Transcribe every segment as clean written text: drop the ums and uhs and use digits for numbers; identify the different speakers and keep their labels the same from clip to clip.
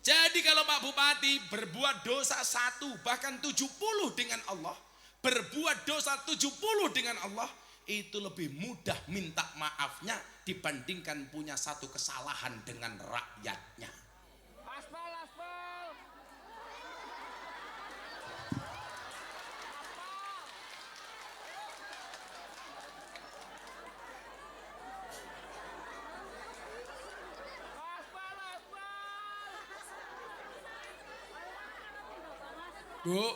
Speaker 1: Jadi kalau Pak Bupati berbuat dosa 1 bahkan 70 dengan Allah, berbuat dosa 70 dengan Allah, itu lebih mudah minta maafnya dibandingkan punya 1 kesalahan dengan rakyatnya.
Speaker 2: Aspal, aspal. Aspal, aspal.
Speaker 1: Bu,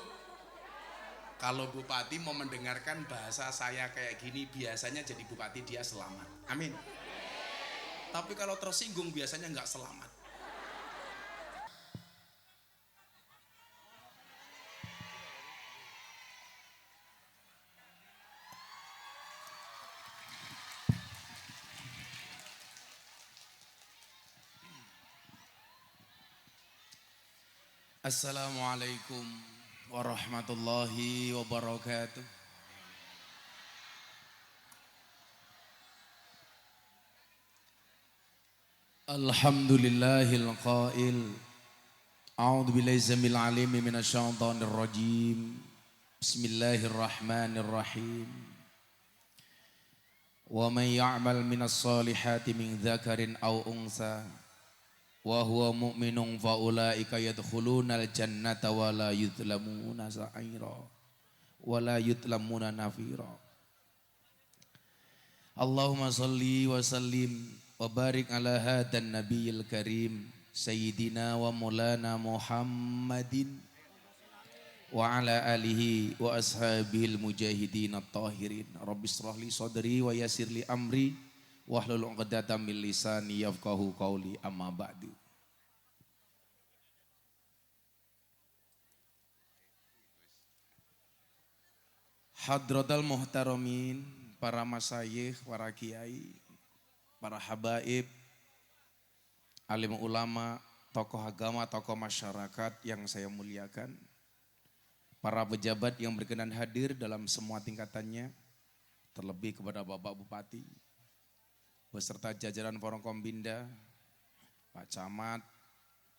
Speaker 1: kalau bupati mau mendengarkan bahasa saya kayak gini, biasanya jadi bupati dia selamat. Amin. Tapi kalau tersinggung biasanya nggak selamat. Assalamualaikum warahmatullahi wabarakatuh. Alhamdulillahil qail. A'udzu billahi samil alim minasyaitonir rajim. Bismillahirrahmanirrahim. Wa may ya'mal minas solihati min dzakarin aw unsa wa huwa mu'minun fa ulaika yadkhulunal jannata wa la yudlamuna sa'ira wa la yudlamuna nafira. Allahumma salli wa sallim wa barik ala hadan nabiyil karim sayyidina wa maulana Muhammadin wa ala alihi wa ashabihil mujahidin at-tahirin. Rabbi shrah li sadri wa yassir li amri wahlul 'uqdatam min lisani yafqahu qawli, amma ba'du. Hadratal muhtaramin, para masyayikh, para kiai, para habaib, alim ulama, tokoh agama, tokoh masyarakat yang saya muliakan, para pejabat yang berkenan hadir dalam semua tingkatannya, terlebih kepada Bapak Bupati, beserta jajaran Forkombinda, Pak Camat,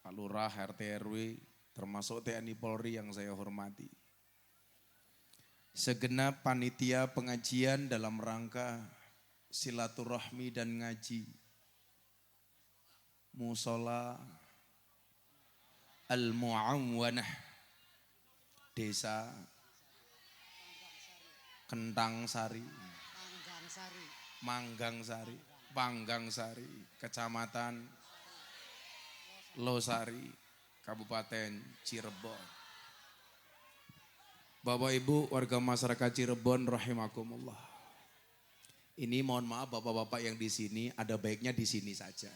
Speaker 1: Pak Lurah, RT RW, termasuk TNI Polri yang saya hormati. Segenap panitia pengajian dalam rangka silaturahmi dan ngaji Musola Al-Mu'awwanah Desa Kentangsari, Panggangsari, Kecamatan Losari, Kabupaten Cirebon. Bapak Ibu warga masyarakat Cirebon rahimakumullah. Ini mohon maaf bapak-bapak yang di sini, ada baiknya di sini saja.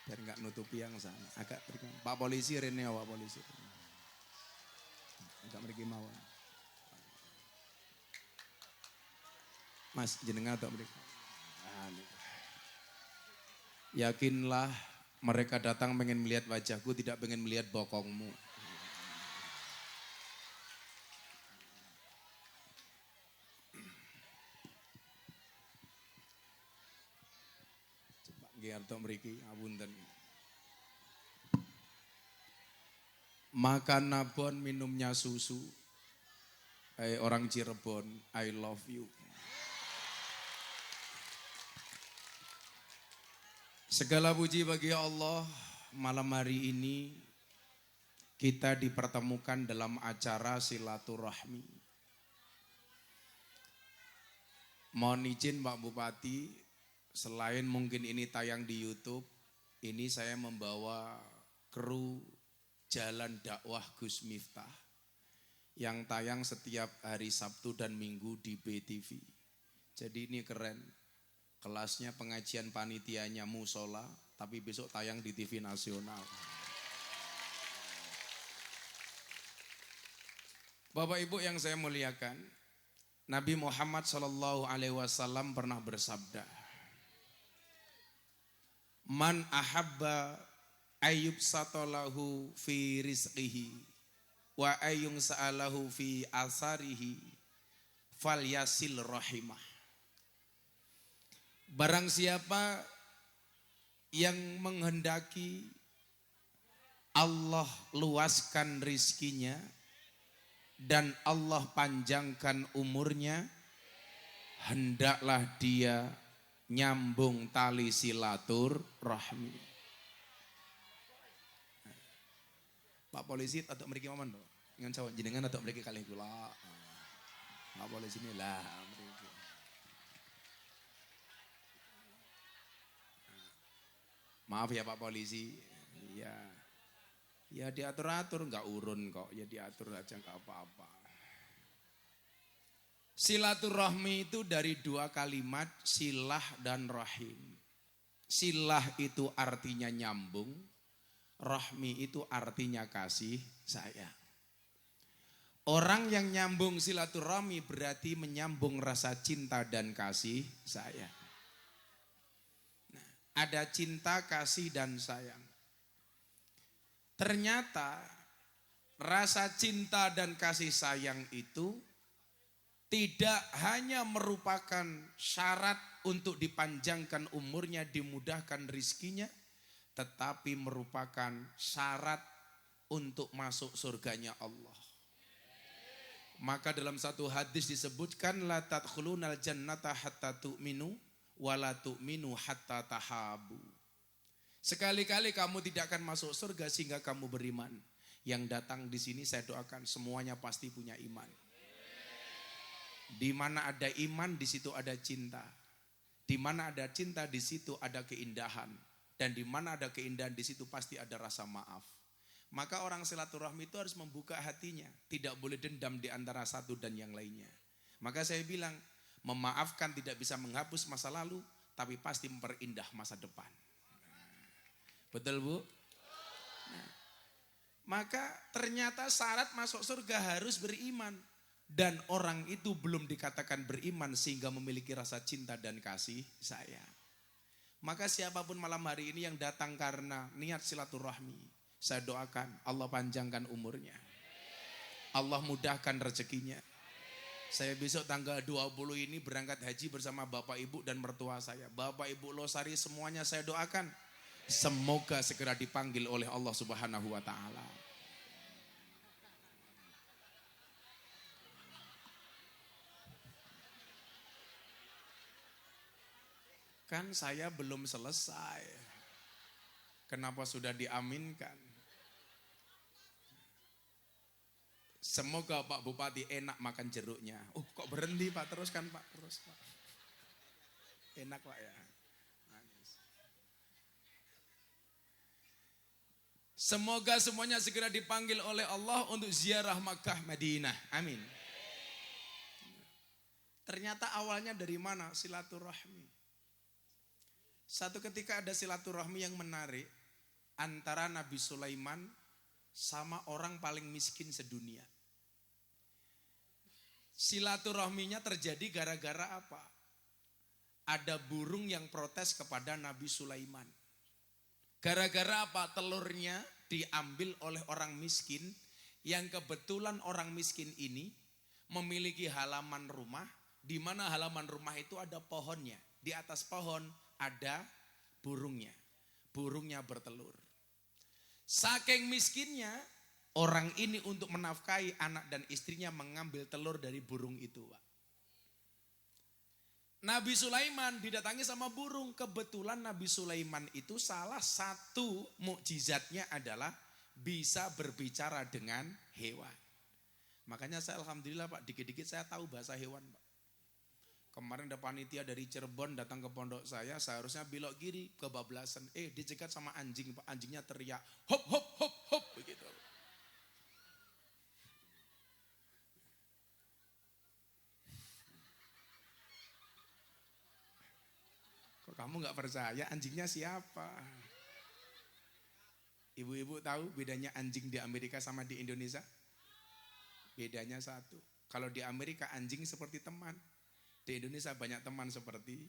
Speaker 1: Biar nggak nutupi yang sana. Agak berikan. Pak polisi Rene, Pak polisi. Agak mereka mau. Mas jenengan atau mereka? Yakinlah mereka datang pengen melihat wajahku, tidak pengen melihat bokongmu. Giarto mriki apunten. Makan nabon, minumnya susu. Orang Cirebon, I love you. Segala puji bagi Allah, malam hari ini kita dipertemukan dalam acara silaturahmi. Mohon izin Pak Bupati, selain mungkin ini tayang di YouTube, ini saya membawa kru Jalan Dakwah Gus Miftah yang tayang setiap hari Sabtu dan Minggu di BTV. Jadi ini keren. Kelasnya pengajian panitianya musola, tapi besok tayang di TV nasional. Bapak Ibu yang saya muliakan, Nabi Muhammad SAW pernah bersabda, man ahabba ayyub satolahu fi rizqihi wa ayyung sa'alahu fi asarihi fal yasil rahimah. Barang siapa yang menghendaki Allah luaskan rizkinya dan Allah panjangkan umurnya, hendaklah dia nyambung tali silaturahmi. Pak polisi atau mriki momen to? Ngan sawon jenengan atau mriki kalih kula. Pak polisi ini lah mriki. Maaf ya Pak polisi. Ya. Ya diatur-atur enggak urun kok. Ya diatur aja enggak apa-apa. Silaturahmi itu dari dua kalimat silah dan rahim. Silah itu artinya nyambung, rahmi itu artinya kasih sayang. Orang yang nyambung silaturahmi berarti menyambung rasa cinta dan kasih sayang. Nah, ada cinta, kasih dan sayang. Ternyata rasa cinta dan kasih sayang itu tidak hanya merupakan syarat untuk dipanjangkan umurnya, dimudahkan rizkinya, tetapi merupakan syarat untuk masuk surganya Allah. Maka dalam satu hadis disebutkan la tadkhulunal jannata hatta tu'minu wa la tu'minu hatta tahabu. Sekali-kali kamu tidak akan masuk surga sehingga kamu beriman. Yang datang di sini saya doakan semuanya pasti punya iman. Di mana ada iman, di situ ada cinta. Di mana ada cinta, di situ ada keindahan. Dan di mana ada keindahan, di situ pasti ada rasa maaf. Maka orang silaturahmi itu harus membuka hatinya. Tidak boleh dendam di antara satu dan yang lainnya. Maka saya bilang, memaafkan tidak bisa menghapus masa lalu, tapi pasti memperindah masa depan. Betul Bu? Nah, maka ternyata syarat masuk surga harus beriman. Dan orang itu belum dikatakan beriman sehingga memiliki rasa cinta dan kasih sayang. Maka siapapun malam hari ini yang datang karena niat silaturahmi, saya doakan Allah panjangkan umurnya. Allah mudahkan rezekinya. Saya besok tanggal 20 ini berangkat haji bersama Bapak Ibu dan mertua saya. Bapak Ibu Losari semuanya saya doakan. Semoga segera dipanggil oleh Allah Subhanahu wa Ta'ala. Kan saya belum selesai. Kenapa sudah diaminkan? Semoga Pak Bupati enak makan jeruknya. Kok berhenti Pak? Teruskan Pak, terus Pak. Enak Pak ya. Manis. Semoga semuanya segera dipanggil oleh Allah untuk ziarah Makkah Madinah. Amin. Ternyata awalnya dari mana? Silaturahmi. Satu ketika ada silaturahmi yang menarik antara Nabi Sulaiman sama orang paling miskin sedunia. Silaturahminya terjadi gara-gara apa? Ada burung yang protes kepada Nabi Sulaiman. Gara-gara apa? Telurnya diambil oleh orang miskin yang kebetulan orang miskin ini memiliki halaman rumah di mana halaman rumah itu ada pohonnya. Di atas pohon ada burungnya. Burungnya bertelur. Saking miskinnya, orang ini untuk menafkahi anak dan istrinya mengambil telur dari burung itu, Pak. Nabi Sulaiman didatangi sama burung. Kebetulan Nabi Sulaiman itu salah satu mukjizatnya adalah bisa berbicara dengan hewan. Makanya saya alhamdulillah Pak, dikit-dikit saya tahu bahasa hewan, Pak. Kemarin ada panitia dari Cirebon datang ke pondok saya, seharusnya belok kiri kebablasan. Dicegat sama anjing, Pak. Anjingnya teriak, hop hop hop hop begitu. Kok kamu nggak percaya anjingnya siapa? Ibu-ibu tahu bedanya anjing di Amerika sama di Indonesia? Bedanya satu. Kalau di Amerika anjing seperti teman. Di Indonesia banyak teman seperti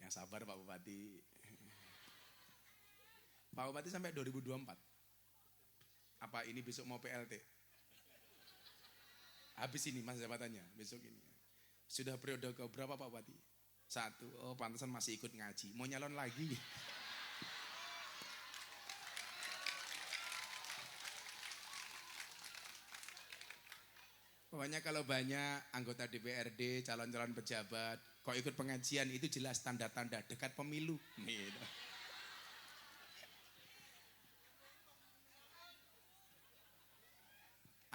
Speaker 1: yang sabar Pak Bupati. Pak Bupati sampai 2024. Apa ini besok mau PLT? Habis ini masa jabatannya besok ini. Sudah periode ke berapa Pak Bupati? Satu. Oh, pantesan masih ikut ngaji. Mau nyalon lagi. Pokoknya kalau banyak anggota DPRD, calon-calon pejabat, kok ikut pengajian itu jelas tanda-tanda dekat pemilu. Gitu.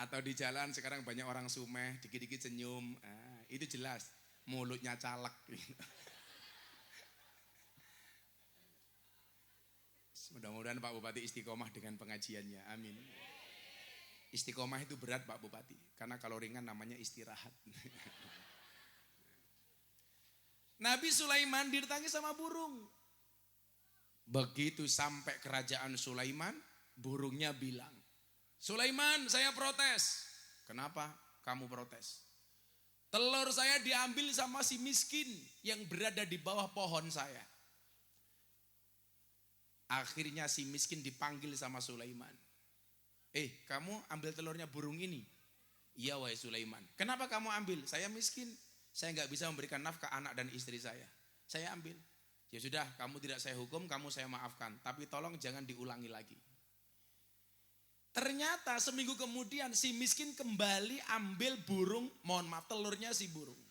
Speaker 1: Atau di jalan sekarang banyak orang sumeh, dikit-dikit senyum, itu jelas mulutnya caleg. Mudah-mudahan Pak Bupati istiqomah dengan pengajiannya, amin. Istiqomah itu berat Pak Bupati, karena kalau ringan namanya istirahat. Nabi Sulaiman didatangi sama burung. Begitu sampai kerajaan Sulaiman, burungnya bilang, Sulaiman, saya protes. Kenapa kamu protes? Telur saya diambil sama si miskin yang berada di bawah pohon saya. Akhirnya si miskin dipanggil sama Sulaiman. Kamu ambil telurnya burung ini? Iya wahai Sulaiman. Kenapa kamu ambil? Saya miskin. Saya nggak bisa memberikan nafkah anak dan istri saya. Saya ambil. Ya sudah, kamu tidak saya hukum, kamu saya maafkan. Tapi tolong jangan diulangi lagi. Ternyata seminggu kemudian si miskin kembali ambil burung, mohon maaf telurnya si burung.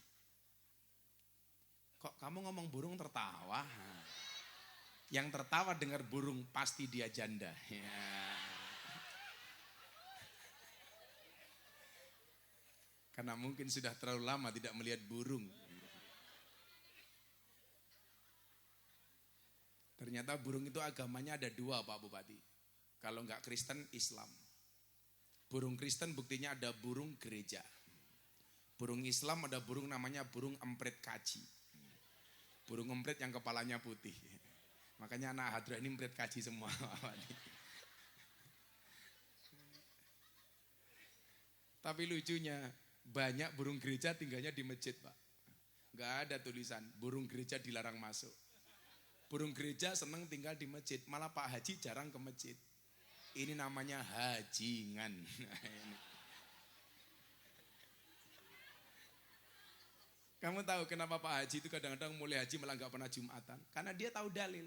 Speaker 1: Kok kamu ngomong burung tertawa? Yang tertawa dengar burung pasti dia janda. Ya. Karena mungkin sudah terlalu lama tidak melihat burung. Ternyata burung itu agamanya ada dua Pak Bupati. Kalau enggak Kristen, Islam. Burung Kristen buktinya ada burung gereja. Burung Islam ada burung namanya burung emprit kaji. Burung emprit yang kepalanya putih. Makanya anak hadra ini emprit kaji semua. Tapi lucunya banyak burung gereja tinggalnya di masjid Pak. Enggak ada tulisan burung gereja dilarang masuk. Burung gereja senang tinggal di masjid. Malah Pak Haji jarang ke masjid. Ini namanya hajingan. Kamu tahu kenapa Pak Haji itu kadang-kadang mulai haji malah gak pernah Jumatan? Karena dia tahu dalil.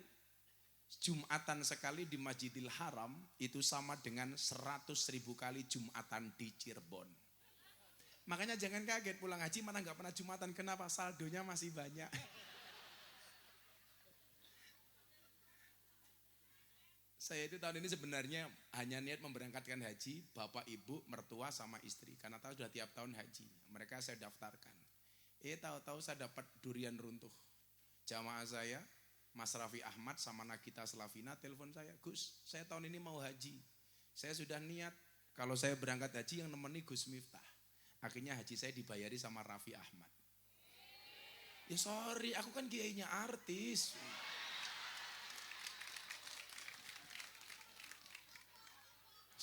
Speaker 1: Jumatan sekali di Masjidil Haram itu sama dengan 100.000 kali Jumatan di Cirebon. Makanya jangan kaget pulang haji mana gak pernah Jumatan. Kenapa? Saldonya masih banyak. Saya itu tahun ini sebenarnya hanya niat memberangkatkan haji bapak, ibu, mertua sama istri. Karena tahu sudah tiap tahun haji. Mereka saya daftarkan. Tahu-tahu saya dapat durian runtuh. Jamaah saya, Mas Raffi Ahmad sama Nagita Slavina telepon saya. Gus, saya tahun ini mau haji. Saya sudah niat kalau saya berangkat haji yang nemeni Gus Miftah. Akhirnya haji saya dibayari sama Raffi Ahmad. Ya sorry, aku kan kiainya artis.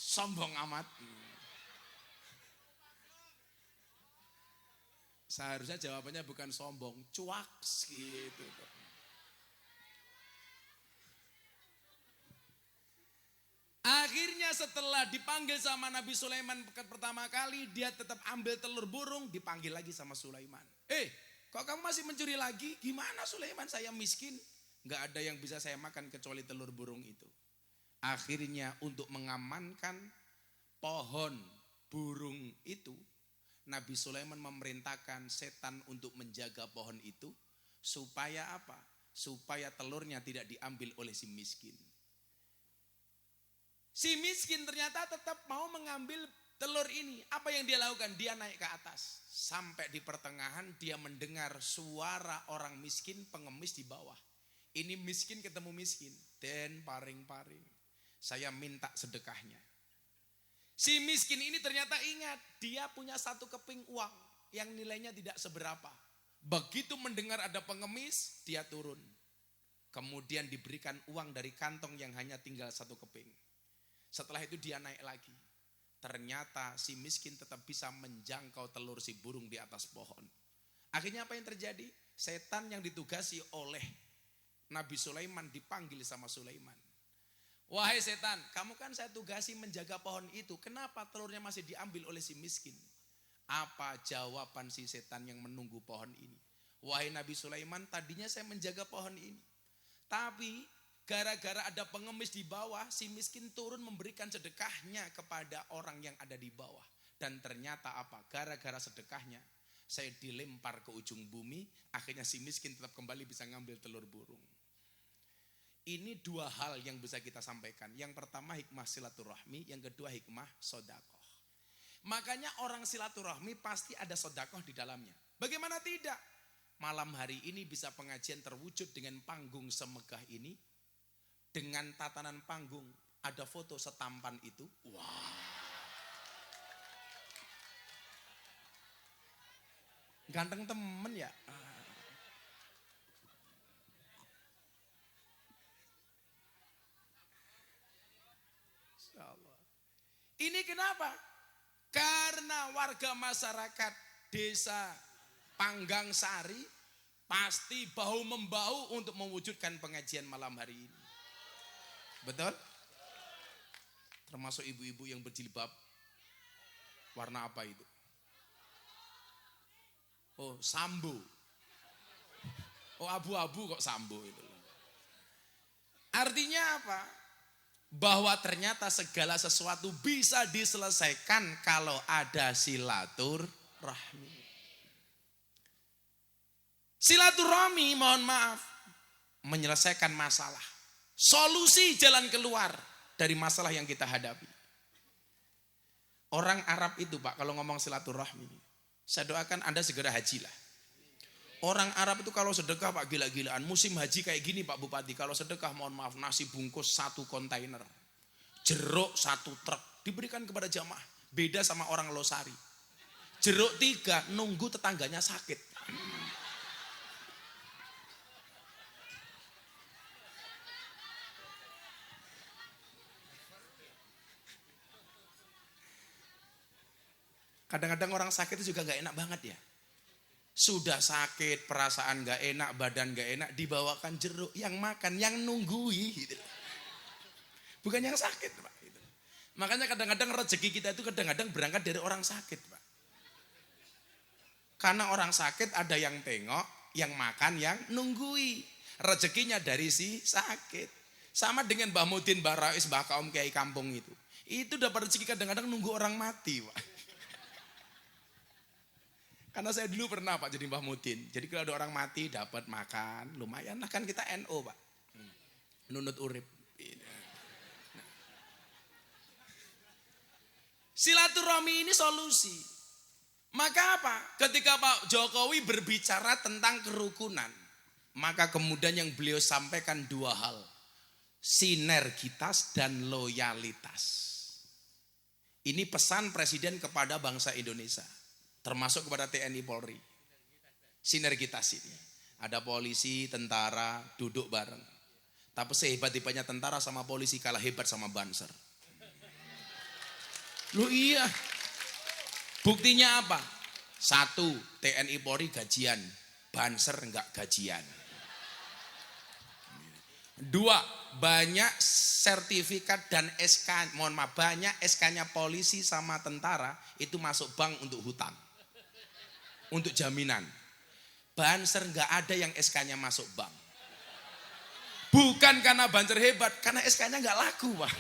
Speaker 1: Sombong amat. Seharusnya jawabannya bukan sombong, cuaks gitu. Akhirnya setelah dipanggil sama Nabi Sulaiman pertama kali, dia tetap ambil telur burung, dipanggil lagi sama Sulaiman. Kok kamu masih mencuri lagi? Gimana Sulaiman, saya miskin. Gak ada yang bisa saya makan kecuali telur burung itu. Akhirnya untuk mengamankan pohon burung itu, Nabi Sulaiman memerintahkan setan untuk menjaga pohon itu. Supaya apa? Supaya telurnya tidak diambil oleh si miskin. Si miskin ternyata tetap mau mengambil telur ini. Apa yang dia lakukan? Dia naik ke atas. Sampai di pertengahan dia mendengar suara orang miskin pengemis di bawah. Ini miskin ketemu miskin. Den paring-paring. Saya minta sedekahnya. Si miskin ini ternyata ingat. Dia punya satu keping uang. Yang nilainya tidak seberapa. Begitu mendengar ada pengemis, dia turun. Kemudian diberikan uang dari kantong yang hanya tinggal satu keping. Setelah itu dia naik lagi. Ternyata si miskin tetap bisa menjangkau telur si burung di atas pohon. Akhirnya apa yang terjadi? Setan yang ditugasi oleh Nabi Sulaiman dipanggil sama Sulaiman. Wahai setan, kamu kan saya tugasi menjaga pohon itu. Kenapa telurnya masih diambil oleh si miskin? Apa jawaban si setan yang menunggu pohon ini? Wahai Nabi Sulaiman, tadinya saya menjaga pohon ini. Tapi gara-gara ada pengemis di bawah, si miskin turun memberikan sedekahnya kepada orang yang ada di bawah. Dan ternyata apa? Gara-gara sedekahnya, saya dilempar ke ujung bumi, akhirnya si miskin tetap kembali bisa ngambil telur burung. Ini dua hal yang bisa kita sampaikan. Yang pertama hikmah silaturahmi, yang kedua hikmah sodakoh. Makanya orang silaturahmi pasti ada sodakoh di dalamnya. Bagaimana tidak? Malam hari ini bisa pengajian terwujud dengan panggung semegah ini. Dengan tatanan panggung ada foto setampan itu. Wah. Ganteng temen ya. Ini kenapa? Karena warga masyarakat desa Panggang Sari pasti bahu-membahu untuk mewujudkan pengajian malam hari ini. Betul? Termasuk ibu-ibu yang berjilbab. Warna apa itu? Oh, sambo. Oh, abu-abu kok sambo itu. Artinya apa? Bahwa ternyata segala sesuatu bisa diselesaikan kalau ada silaturahmi. Silaturahmi, mohon maaf, menyelesaikan masalah. Solusi jalan keluar dari masalah yang kita hadapi. Orang Arab itu Pak, kalau ngomong silaturahmi, saya doakan Anda segera hajilah. Orang Arab itu kalau sedekah Pak gila-gilaan. Musim haji kayak gini Pak Bupati. Kalau sedekah mohon maaf nasi bungkus 1 kontainer. Jeruk 1 truk. Diberikan kepada jamaah. Beda sama orang Losari. Jeruk 3 nunggu tetangganya sakit. Kadang-kadang orang sakit itu juga gak enak banget ya. Sudah sakit, perasaan gak enak, badan gak enak, dibawakan jeruk. Yang makan, yang nunggui. Gitu. Bukan yang sakit Pak. Gitu. Makanya kadang-kadang rezeki kita itu kadang-kadang berangkat dari orang sakit Pak. Karena orang sakit ada yang tengok, yang makan, yang nunggui. Rezekinya dari si sakit. Sama dengan Mbah Mudin, Mbah Rais, Mbah Kaum Kiai Kampung itu. Itu dapat rezeki kadang-kadang nunggu orang mati Pak. Karena saya dulu pernah Pak jadi Mbah Mudin. Jadi kalau ada orang mati dapat makan, lumayan lah kan kita NO Pak. Nunut urip. Silaturahmi ini solusi. Maka apa? Ketika Pak Jokowi berbicara tentang kerukunan, maka kemudian yang beliau sampaikan 2 hal. Sinergitas dan loyalitas. Ini pesan Presiden kepada bangsa Indonesia. Termasuk kepada TNI Polri. Sinergitas ini. Ada polisi, tentara, duduk bareng. Tapi sehebat-hebatnya tentara sama polisi kalah hebat sama Banser. Loh iya. Buktinya apa? 1, TNI Polri gajian. Banser enggak gajian. 2, banyak sertifikat dan SK, mohon maaf, banyak SK-nya polisi sama tentara itu masuk bank untuk hutang. Untuk jaminan. Banser enggak ada yang SK-nya masuk bank. Bukan karena Banser hebat, karena SK-nya enggak laku, Pak.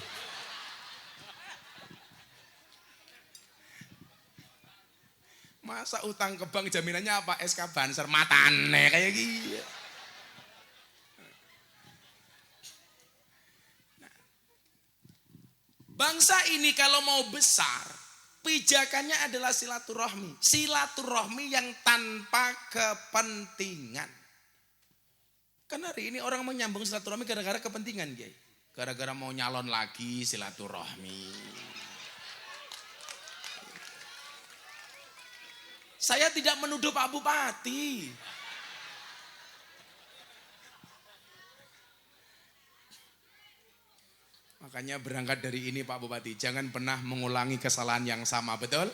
Speaker 1: Masa utang ke bank jaminannya apa? SK Banser matane kayak gitu. Bangsa ini kalau mau besar, pijakannya adalah silaturahmi. Silaturahmi yang tanpa kepentingan. Karena hari ini orang menyambung silaturahmi gara-gara kepentingan, Kiai. Gara-gara mau nyalon lagi silaturahmi. Saya tidak menuduh Pak Bupati. Makanya berangkat dari ini Pak Bupati, jangan pernah mengulangi kesalahan yang sama, betul?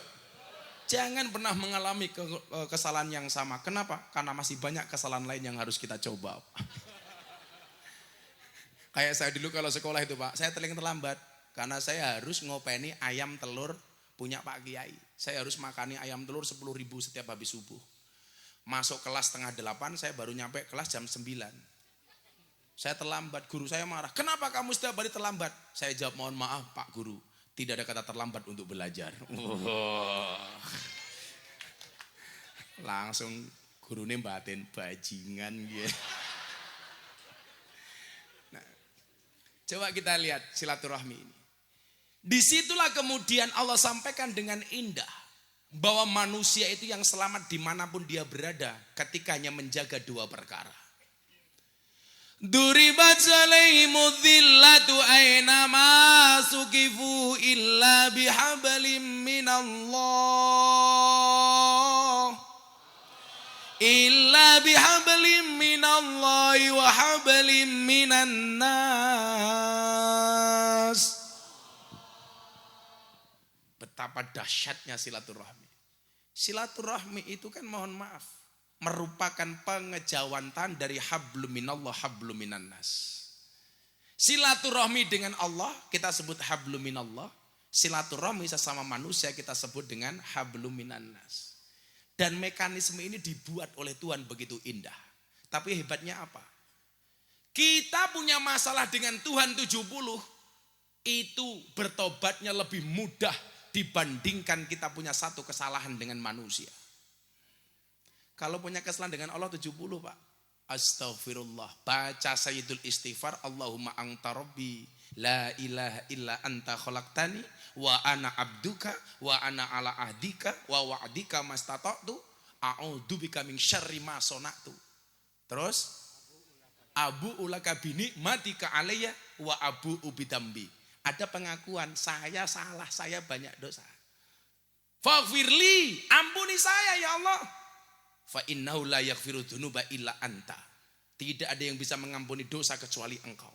Speaker 1: Jangan pernah mengalami kesalahan yang sama. Kenapa? Karena masih banyak kesalahan lain yang harus kita coba. Kayak saya dulu kalau sekolah itu Pak, saya terlambat. Karena saya harus ngopeni ayam telur punya Pak Kiai. Saya harus makani ayam telur 10.000 setiap habis subuh. Masuk kelas setengah 8, saya baru nyampe kelas jam 9. Saya terlambat, guru saya marah. Kenapa kamu setiap hari terlambat? Saya jawab, mohon maaf Pak Guru, tidak ada kata terlambat untuk belajar. Langsung gurunya batin bajingan gitu. Nah, coba kita lihat silaturahmi ini. Disitulah kemudian Allah sampaikan dengan indah bahwa manusia itu yang selamat dimanapun dia berada ketika hanya menjaga dua perkara. Duribat alaihimudz zillatu aynama suqifu illa bihablim minallah wa hablim minan nas. Betapa dahsyatnya silaturahmi. Silaturahmi itu kan mohon maaf, merupakan pengejawantan dari hablum minallah hablum minan nas. Silaturahmi dengan Allah kita sebut hablum minallah. Silaturahmi sesama manusia kita sebut dengan hablum minan nas. Dan mekanisme ini dibuat oleh Tuhan begitu indah. Tapi hebatnya apa? Kita punya masalah dengan Tuhan 70, itu bertobatnya lebih mudah dibandingkan kita punya satu kesalahan dengan manusia. Kalau punya kesalahan dengan Allah 70 Pak. Astaghfirullah. Baca Sayyidul Istighfar. Allahumma anta rabbi. La ilaha illa anta khalaqtani. Wa ana abduka. Wa ana ala ahdika. Wa wa'dika mastata'tu. A'udzubika min syarri ma sona'tu. Terus. Abu ulaka bini matika alayya. Wa abu ubidambi. Ada pengakuan, saya salah, saya banyak dosa. Faghfirli, ampuni saya ya Allah. Fa innahu la yaghfiru dzunuba illa anta. Tidak ada yang bisa mengampuni dosa kecuali engkau.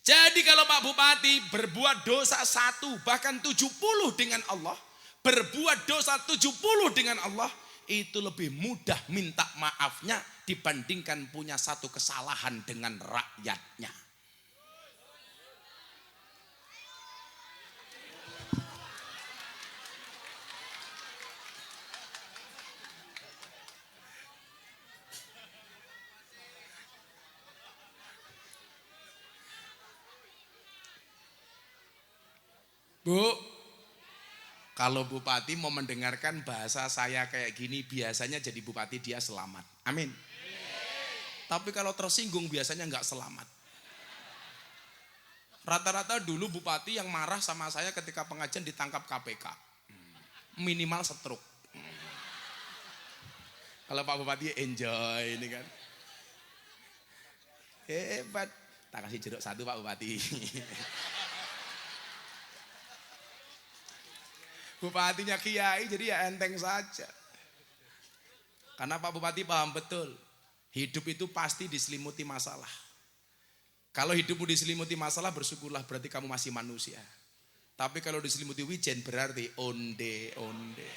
Speaker 1: Jadi kalau Pak Bupati berbuat dosa 1 bahkan 70 dengan Allah, berbuat dosa 70 dengan Allah, itu lebih mudah minta maafnya dibandingkan punya satu kesalahan dengan rakyatnya. Bu, kalau bupati mau mendengarkan bahasa saya kayak gini, biasanya jadi bupati dia selamat. Amin. Tapi kalau tersinggung biasanya nggak selamat. Rata-rata dulu bupati yang marah sama saya ketika pengajian ditangkap KPK. Minimal setruk. Kalau Pak Bupati enjoy ini kan. Hebat. Tak kasih jeruk 1 Pak Bupati. Bupatinya kiai jadi ya enteng saja. Karena Pak Bupati paham betul. Hidup itu pasti diselimuti masalah. Kalau hidupmu diselimuti masalah bersyukurlah, berarti kamu masih manusia. Tapi kalau diselimuti wijen berarti onde-onde.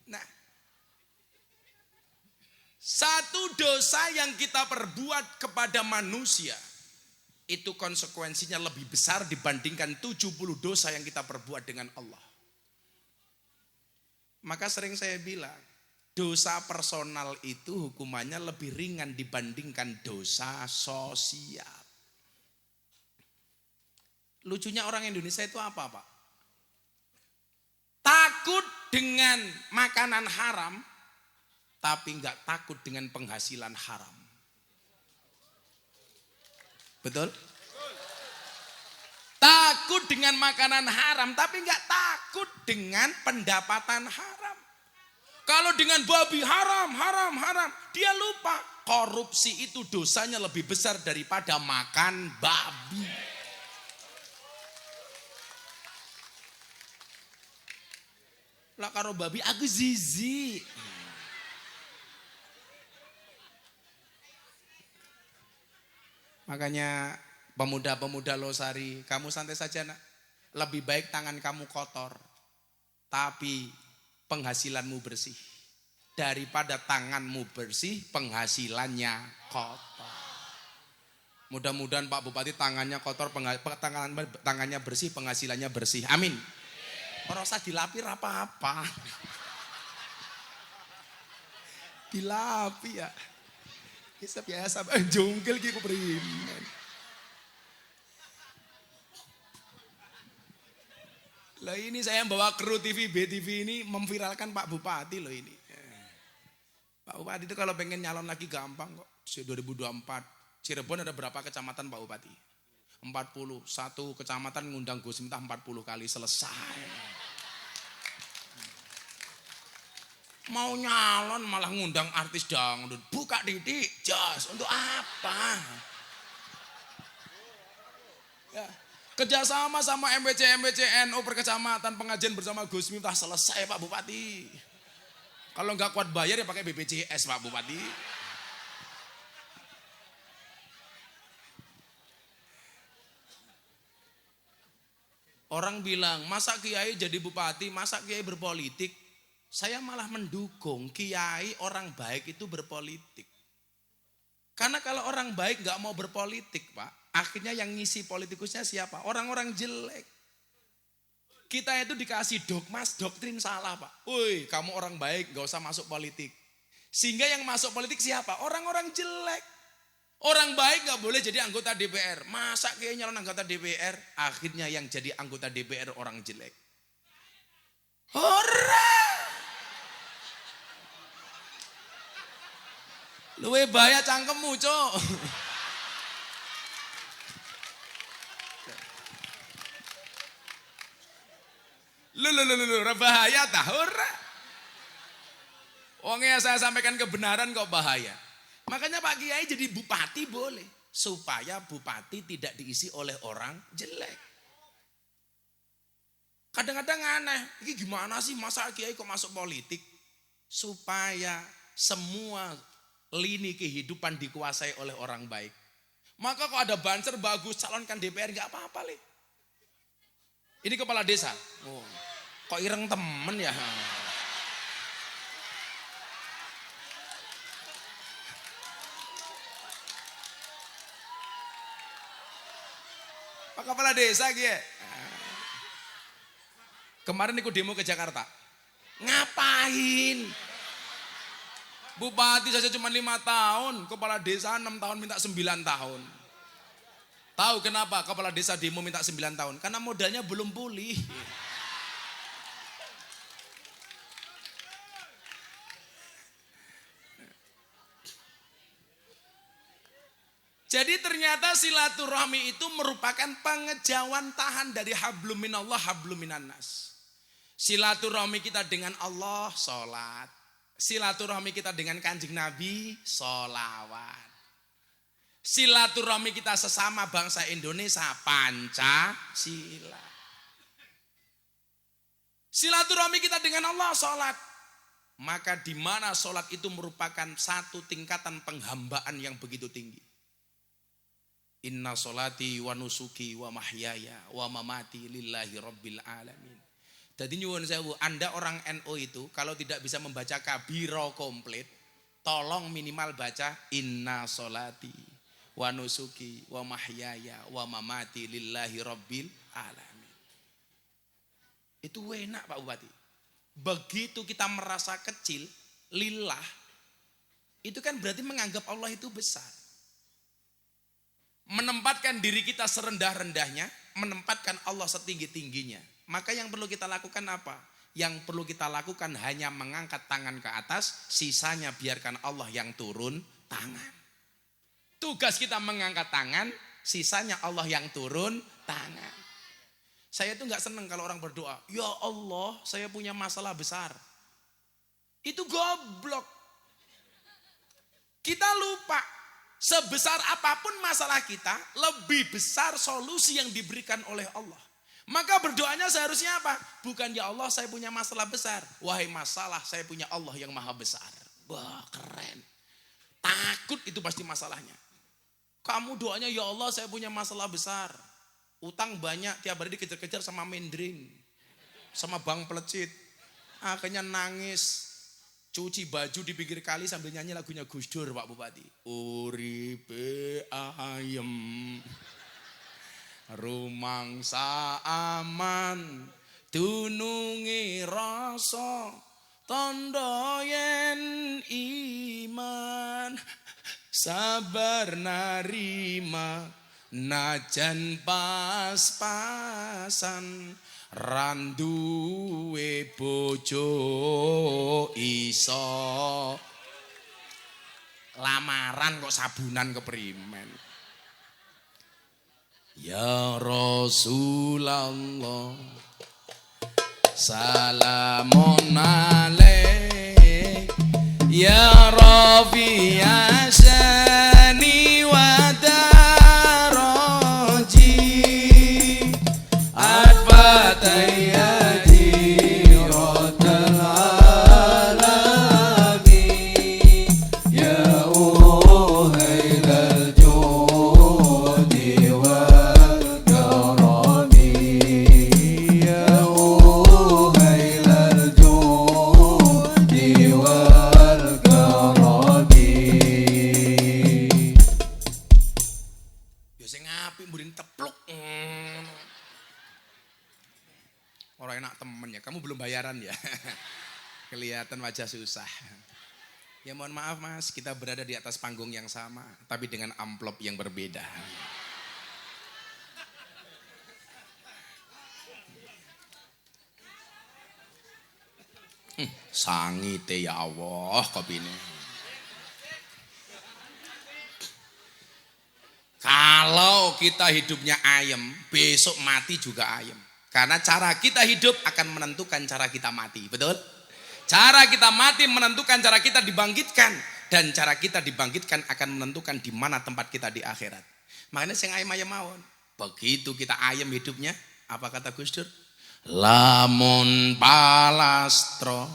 Speaker 1: Nah, satu dosa yang kita perbuat kepada manusia itu konsekuensinya lebih besar dibandingkan 70 dosa yang kita perbuat dengan Allah. Maka sering saya bilang, dosa personal itu hukumannya lebih ringan dibandingkan dosa sosial. Lucunya orang Indonesia itu apa Pak? Takut dengan makanan haram, tapi nggak takut dengan penghasilan haram. Betul? Takut dengan makanan haram, tapi nggak takut dengan pendapatan haram. Kalau dengan babi haram, dia lupa korupsi itu dosanya lebih besar daripada makan babi. Lah karo babi aku zizi. Makanya pemuda-pemuda Losari, kamu santai saja nak. Lebih baik tangan kamu kotor, tapi penghasilanmu bersih. Daripada tanganmu bersih, penghasilannya kotor. Mudah-mudahan Pak Bupati tangannya kotor, tangannya bersih, penghasilannya bersih. Amin. Ora usah dilapi ra apa-apa. Dilapi ya. Bisa biasa, jongkel ki keprimen. Loh ini saya bawa kru TV, BTV ini memviralkan Pak Bupati loh ini. Pak Bupati itu kalau pengen nyalon lagi gampang kok. 2024, Cirebon ada berapa kecamatan Pak Bupati? 41 kecamatan ngundang Gus Miftah 40 kali selesai. Mau nyalon malah ngundang artis dangdut. Buka titik, jas untuk apa? Ya, kerjasama sama MBC NU perkecamatan pengajian bersama Gus Miftah selesai Pak Bupati. Kalau nggak kuat bayar ya pakai BPJS Pak Bupati. Orang bilang masa kiai jadi bupati, masa kiai berpolitik. Saya malah mendukung kiai orang baik itu berpolitik. Karena kalau orang baik nggak mau berpolitik Pak, akhirnya yang ngisi politikusnya siapa? Orang-orang jelek. Kita itu dikasih dogmas, doktrin salah Pak. Woi, kamu orang baik nggak usah masuk politik. Sehingga yang masuk politik siapa? Orang-orang jelek. Orang baik nggak boleh jadi anggota DPR. Masa kiai nyalon anggota DPR? Akhirnya yang jadi anggota DPR orang jelek. Ora. Luwe bahaya cangkemmu, Cok. Lu bahaya tah ora. Wongnya saya sampaikan kebenaran kok bahaya. Makanya Pak Kiai jadi bupati boleh. Supaya bupati tidak diisi oleh orang jelek. Kadang-kadang aneh. Ini gimana sih masa Kiai kok masuk politik? Supaya semua lini kehidupan dikuasai oleh orang baik. Maka kalau ada banser bagus calonkan DPR gak apa-apa Le. Ini kepala desa. Oh, kok ireng temen ya. Pak kepala desa gitu. Kemarin ikut demo ke Jakarta. Ngapain? Bupati saja cuma 5 tahun, kepala desa 6 tahun minta 9 tahun. Tahu kenapa kepala desa demo minta 9 tahun? Karena modalnya belum pulih. Jadi ternyata silaturahmi itu merupakan pengejauhan tahan dari hablum minallah, hablum minannas. Silaturahmi kita dengan Allah, sholat. Silaturahmi kita dengan Kanjeng Nabi, sholawat. Silaturahmi kita sesama bangsa Indonesia, Pancasila. Silaturahmi kita dengan Allah, sholat. Maka di mana sholat itu merupakan satu tingkatan penghambaan yang begitu tinggi. Inna sholati wa nusuki wa mahyaya wa mamati lillahi rabbil alamin. Jadi nyuwun sewu, Anda orang NU itu kalau tidak bisa membaca kabiro komplit, tolong minimal baca inna sholati wa nusuki wa mahyaya wa mamati lillahi rabbil alamin. Itu enak Pak Bupati. Begitu kita merasa kecil, lillah, itu kan berarti menganggap Allah itu besar. Menempatkan diri kita serendah-rendahnya, menempatkan Allah setinggi-tingginya. Maka yang perlu kita lakukan apa? Yang perlu kita lakukan hanya mengangkat tangan ke atas, sisanya biarkan Allah yang turun tangan. Tugas kita mengangkat tangan, sisanya Allah yang turun tangan. Saya tuh gak seneng kalau orang berdoa, ya Allah saya punya masalah besar. Itu goblok. Kita lupa, sebesar apapun masalah kita, lebih besar solusi yang diberikan oleh Allah. Maka berdoanya seharusnya apa? Bukan ya Allah saya punya masalah besar. Wahai masalah saya punya Allah yang maha besar. Wah keren. Takut itu pasti masalahnya. Kamu doanya ya Allah saya punya masalah besar. Utang banyak tiap hari dikejar-kejar sama mendring. Sama bang pelecit. Akhirnya nangis. Cuci baju di pinggir kali sambil nyanyi lagunya Gus Dur Pak Bupati. Uripe ayem. Rumangsa aman, dununge rasa tandha yen iman sabar narima najan pas-pasan randuwe bojo iso lamaran kok sabunan keprimen. Ya Rasulullah salamun alaik ya Rafi asani wa daraji adfatayati rotal alami ya uhailal jodi wal karami ya uhailal jodi wal karami. Yo sing apik mburin tepluk. Orang enak temen ya, kamu belum bayaran ya. Kelihatan wajah susah. Ya mohon maaf mas, kita berada di atas panggung yang sama, tapi dengan amplop yang berbeda. Sangite ya Allah kopine. Kalau kita hidupnya ayem, besok mati juga ayem. Karena cara kita hidup akan menentukan cara kita mati, betul? Cara kita mati menentukan cara kita dibangkitkan, dan cara kita dibangkitkan akan menentukan di mana tempat kita di akhirat. Makanya sing ayem-ayem mawon. Begitu kita ayem hidupnya, apa kata Gus Dur? Lamun palastro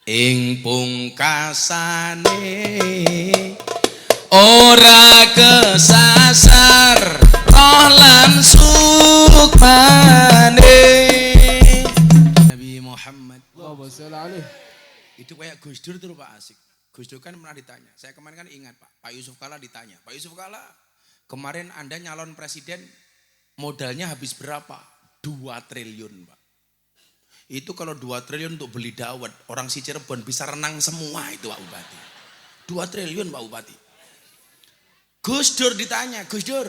Speaker 1: ing pungkasane ora kesasar roh lan sukmane Nabi Muhammad.
Speaker 2: Allahumma sholli alaihi.
Speaker 1: Itu kayak Gus Dur tuh Pak asik. Gus Dur kan pernah ditanya. Saya kemarin kan ingat Pak Yusuf Kalla ditanya. Pak Yusuf Kalla, kemarin Anda nyalon presiden modalnya habis berapa? 2 triliun Pak. Itu kalau 2 triliun untuk beli dawet, orang si Cirebon bisa renang semua itu Pak Bupati. 2 triliun Pak Bupati. Gus Dur ditanya, Gus Dur,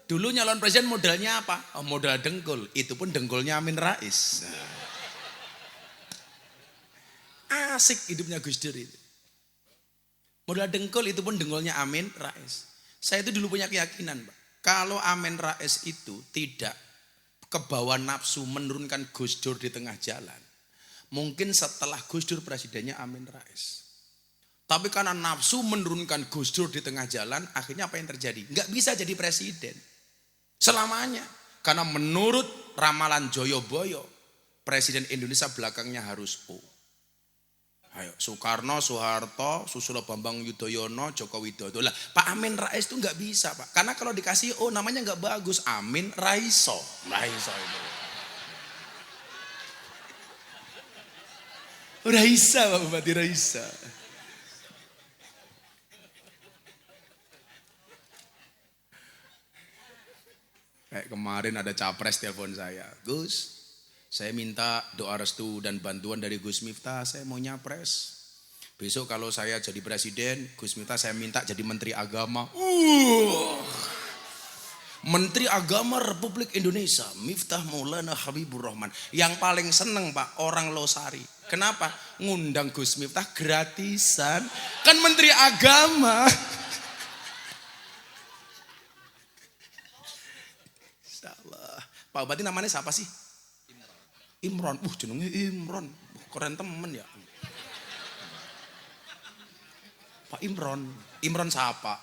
Speaker 1: dulu nyalon presiden modalnya apa? Oh, modal dengkul, itu pun dengkulnya Amin Rais. Asik hidupnya Gus Dur itu. Modal dengkul itu pun dengkulnya Amin Rais. Saya itu dulu punya keyakinan, Pak. Kalau Amin Rais itu tidak kebawa nafsu menurunkan Gus Dur di tengah jalan, mungkin setelah Gus Dur presidennya Amin Rais. Tapi karena nafsu menurunkan Gus Dur di tengah jalan, akhirnya apa yang terjadi? Nggak bisa jadi presiden selamanya. Karena menurut ramalan Joyoboyo, presiden Indonesia belakangnya harus O. Ayo, Soekarno, Soeharto, Susilo Bambang Yudhoyono, Joko Widodo. Lah, Pak Amin Rais itu nggak bisa, Pak. Karena kalau dikasih O namanya nggak bagus. Amin Raiso. Raiso itu. Raisa, Pak Bupati Raisa. Kayak kemarin ada capres telepon saya, Gus, saya minta doa restu dan bantuan dari Gus Miftah, saya mau nyapres. Besok kalau saya jadi presiden, Gus Miftah saya minta jadi Menteri Agama. Menteri Agama Republik Indonesia, Miftah Maulana Habibur Rahman. Yang paling seneng Pak, orang Losari. Kenapa? Ngundang Gus Miftah gratisan. Kan Menteri Agama. Pak Bupati namanya siapa sih? Imron. Jenengnya Imron. Keren temen ya. Pak Imron. Imron siapa?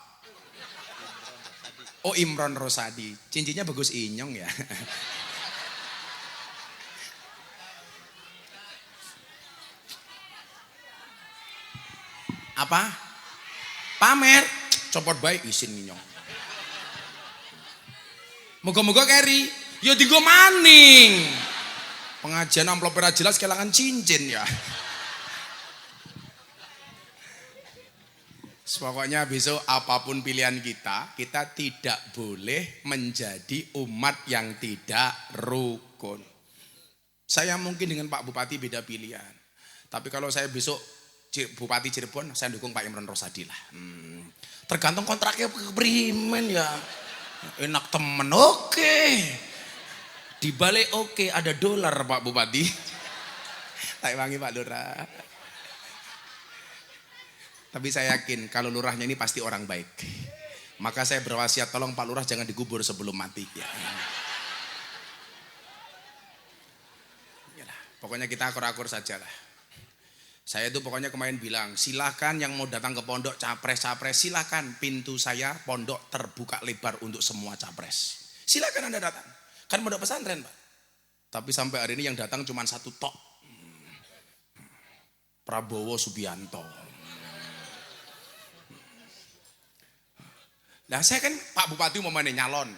Speaker 1: Oh Imron Rosadi. Cincinnya bagus inyong ya. Apa? Pamer. Copot baik isin inyong. Moga-moga keri. Ya digo maning. Pengajian amplop ora jelas kelangan cincin ya. Pokoknya besok apapun pilihan kita tidak boleh menjadi umat yang tidak rukun. Saya mungkin dengan Pak Bupati beda pilihan. Tapi kalau saya besok Bupati Cirebon, saya dukung Pak Imron Rosadi lah. Tergantung kontraknya keprimen ya. Enak temen, oke. Dibalik oke, ada dolar Pak Bupati. Tak wangi Pak Lurah. Tapi saya yakin kalau lurahnya ini pasti orang baik. Maka saya berwasiat tolong Pak Lurah jangan dikubur sebelum mati. Ya. Yalah, pokoknya kita akur-akur saja lah. Saya itu pokoknya kemarin bilang, silakan yang mau datang ke pondok capres-capres, silakan, pintu saya pondok terbuka lebar untuk semua capres. Silakan Anda datang. Kan pondok pesantren Pak. Tapi sampai hari ini yang datang cuma satu tok. Prabowo Subianto. Nah saya kan Pak Bupati umpamanya nyalon.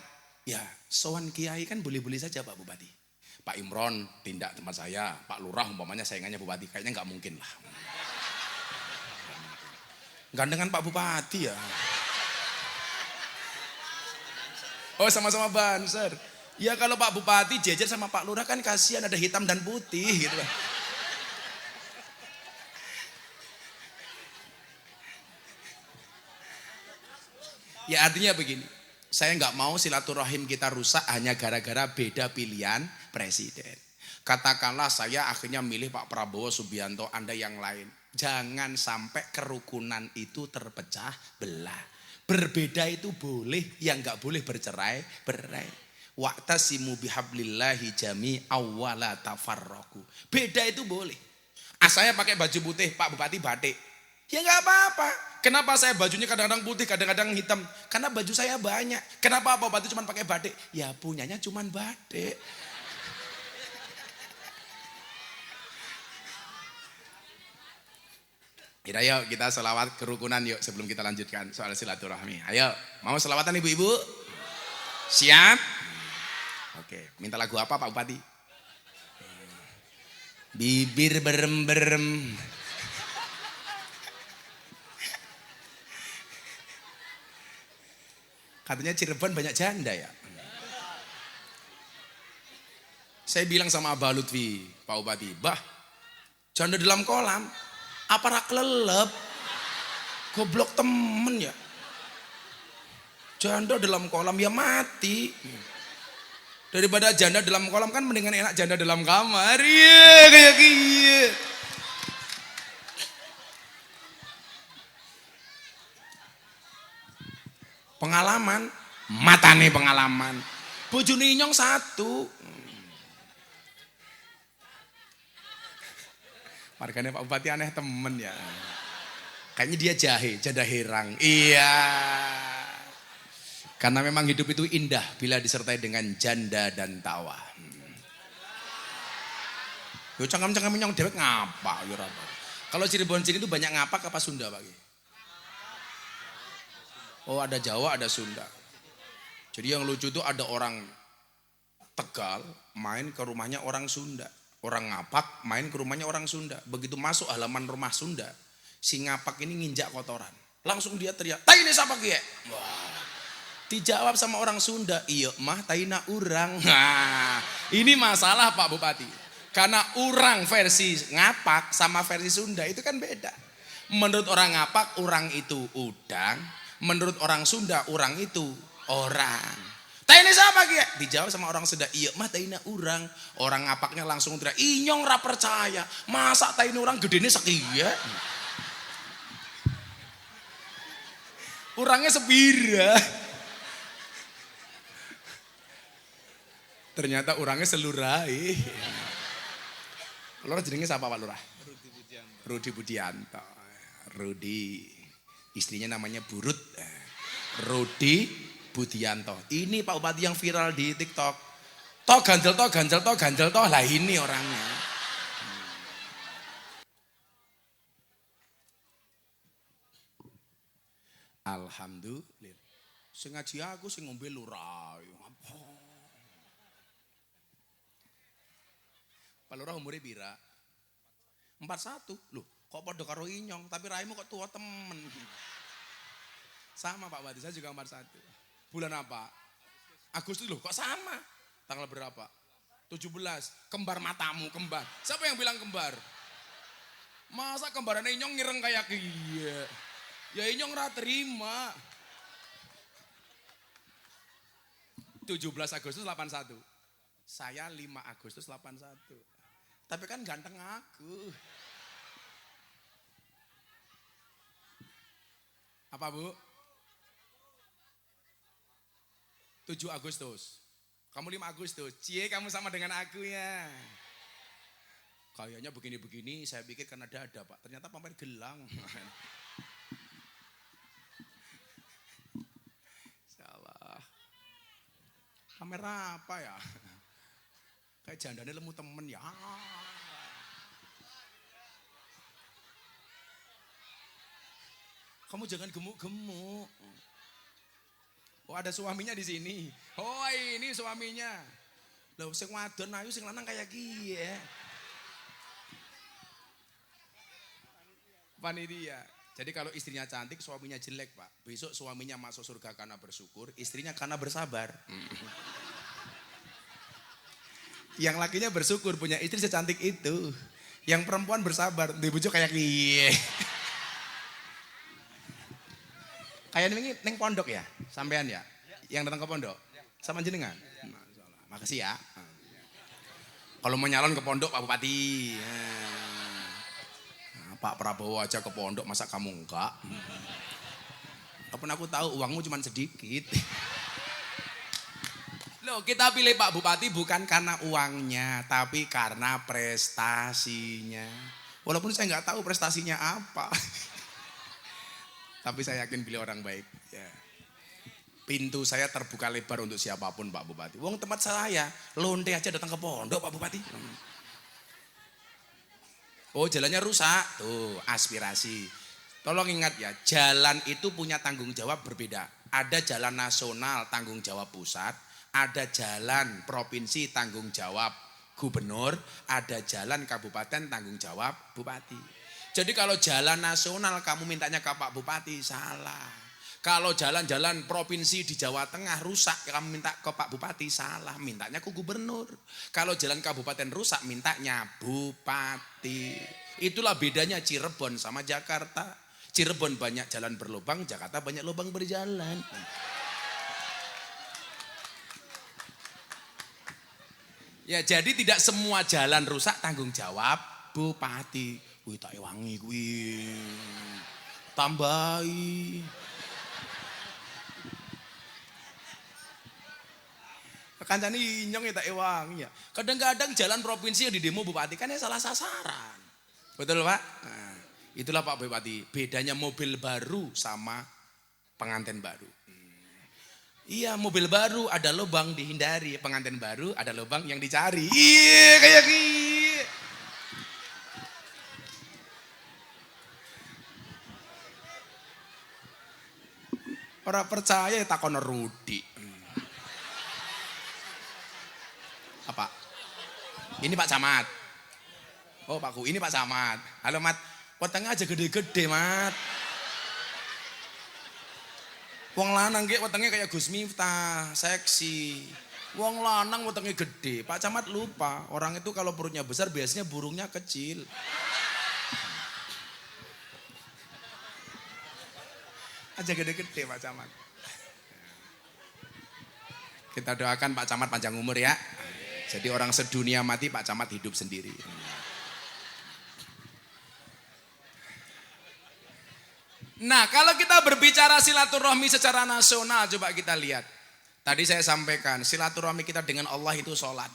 Speaker 1: Ya sowan kiai kan boleh-boleh saja Pak Bupati. Pak Imron tindak tempat saya, Pak Lurah umpamanya saingannya Bupati, kayaknya nggak mungkin lah. Gandengan Pak Bupati ya. Oh sama-sama banser. Ya kalau Pak Bupati jejer sama Pak Lurah kan kasihan ada hitam dan putih gitu lah. Ya artinya begini. Saya nggak mau silaturahim kita rusak hanya gara-gara beda pilihan presiden. Katakanlah saya akhirnya milih Pak Prabowo Subianto, Anda yang lain. Jangan sampai kerukunan itu terpecah belah. Berbeda itu boleh, yang nggak boleh bercerai-berai. Wa'tasimu bihablillahi jami'aw wala tafarraqu. Beda itu boleh. Saya pakai baju putih, Pak Bupati batik. Ya nggak apa-apa. Kenapa saya bajunya kadang-kadang putih, kadang-kadang hitam? Karena baju saya banyak. Kenapa Pak Bupati cuma pakai batik? Ya punyanya cuma batik. Ayo kita selawat kerukunan yuk sebelum kita lanjutkan soal silaturahmi. Ayo, mau selawatan ibu-ibu? Siap? Oke, minta lagu apa Pak Bupati? Bibir berem-berem. Katanya Cirebon banyak janda ya. Saya bilang sama Abah Lutfi, Pak Bupati, bah, janda dalam kolam, apa rak lelep? Goblok temen ya. Janda dalam kolam ya mati. Daripada janda dalam kolam kan mendingan enak janda dalam kamar. Iya kayak gitu. Pengalaman, matane pengalaman. Bojone Inyong satu. Warganya Pak Bupati aneh temen ya. Kayaknya dia jahe, janda herang. Iya. Karena memang hidup itu indah bila disertai dengan janda dan tawa. Yo cangkem-cangkem Inyong dewek ngapa yo apa. Kalau Cirebon sini itu banyak ngapak apa Sunda Pak? Oh ada Jawa, ada Sunda. Jadi yang lucu itu ada orang Tegal main ke rumahnya orang Sunda. Orang ngapak main ke rumahnya orang Sunda. Begitu masuk halaman rumah Sunda, si ngapak ini nginjak kotoran. Langsung dia teriak, "Tai ini siapa kie?" Wah. Dijawab sama orang Sunda, "Iya mah taina urang." Nah, ini masalah Pak Bupati. Karena urang versi ngapak sama versi Sunda itu kan beda. Menurut orang ngapak, urang itu udang. Menurut orang Sunda, orang itu orang. Taina siapa kia? Dijawab sama orang Sunda, "Iya mah taina urang." Orang ngapaknya langsung teriak, "Inyong ra percaya. Masa taina urang gedene sekiye?" Urangnya sepira. Ternyata urangnya selurai. Lurah jenenge siapa Pak Lurah? Rudi Budianto. Rudi. Istrinya namanya Burut. Rudi Budianto. Ini Pak Bupati yang viral di TikTok. Toh ganjel toh ganjel toh ganjel toh. Lah ini orangnya. Alhamdulillah. Sing ngaji aku sing ngombe lurah. Pak Lurah umure pira? 41. Loh, kok padha karo Inyong, tapi raimu kok tua temen. Sama Pak Bupati, saya juga 41. Bulan apa? Agustus loh, kok sama? Tanggal berapa? 17. Kembar matamu, kembar. Siapa yang bilang kembar? Masa kembarannya Inyong ngireng kayak iya. Ya Inyong ra terima. 17 Agustus 81. Saya 5 Agustus 81. Tapi kan ganteng aku. Apa Bu? 7 Agustus. Kamu 5 Agustus. Cie, kamu sama dengan aku ya. Kayaknya begini-begini, saya pikir kan ada Pak. Ternyata pamer gelang. Salah. Pamer apa ya? Kayak jandane lemu temen ya. Kamu jangan gemuk-gemuk. Oh, ada suaminya di sini. Oh, ini suaminya. Lah sing wadon ayu sing lanang kayak gini ya. Panitia. Jadi kalau istrinya cantik, suaminya jelek, Pak. Besok suaminya masuk surga karena bersyukur, istrinya karena bersabar. Yang lakinya bersyukur punya istri secantik itu. Yang perempuan bersabar, di bojo kayak gini. Kayak ini neng pondok ya, sampean ya, yang datang ke pondok, sama jenengan. Makasih ya. Kalau mau nyalon ke pondok Pak Bupati, Pak Prabowo aja ke pondok, masa kamu enggak? Walaupun aku tahu uangmu cuma sedikit. Loh, kita pilih Pak Bupati bukan karena uangnya, tapi karena prestasinya. Walaupun saya nggak tahu prestasinya apa. Tapi saya yakin beliau orang baik. Ya. Pintu saya terbuka lebar untuk siapapun Pak Bupati. Wong tempat saya, lonte aja datang ke pondok Pak Bupati. Oh, jalannya rusak. Tuh, aspirasi. Tolong ingat ya, jalan itu punya tanggung jawab berbeda. Ada jalan nasional tanggung jawab pusat, ada jalan provinsi tanggung jawab gubernur, ada jalan kabupaten tanggung jawab bupati. Jadi kalau jalan nasional kamu mintanya ke Pak Bupati, salah. Kalau jalan-jalan provinsi di Jawa Tengah rusak, kamu minta ke Pak Bupati, salah. Mintanya ke gubernur. Kalau jalan kabupaten rusak, mintanya bupati. Itulah bedanya Cirebon sama Jakarta. Cirebon banyak jalan berlubang, Jakarta banyak lubang berjalan. Ya, jadi tidak semua jalan rusak tanggung jawab bupati. Wih, tak wangi kuwi. Tambahi. Kancane Inyong ya tak wangi ya. Kadang-kadang jalan provinsi yang di demo bupati kan ya salah sasaran. Betul Pak? Nah, itulah Pak Bupati. Bedanya mobil baru sama pengantin baru. Iya, mobil baru ada lubang dihindari, pengantin baru ada lubang yang dicari. Iya, kayak gini. Orang percaya ya takon Rudi. Apa? Ini Pak Camat. Oh Pakku, ini Pak Camat. Halo Mat, wetenge aja gede-gede Mat. Wong lanang ki wetenge kayak Gus Miftah, seksi. Wong lanang wetenge gede. Pak Camat lupa, orang itu kalau perutnya besar biasanya burungnya kecil. Aja gede-gede Pak Camat. Kita doakan Pak Camat panjang umur ya. Jadi orang sedunia mati, Pak Camat hidup sendiri. Nah, kalau kita berbicara silaturahmi secara nasional, coba kita lihat. Tadi saya sampaikan, silaturahmi kita dengan Allah itu sholat.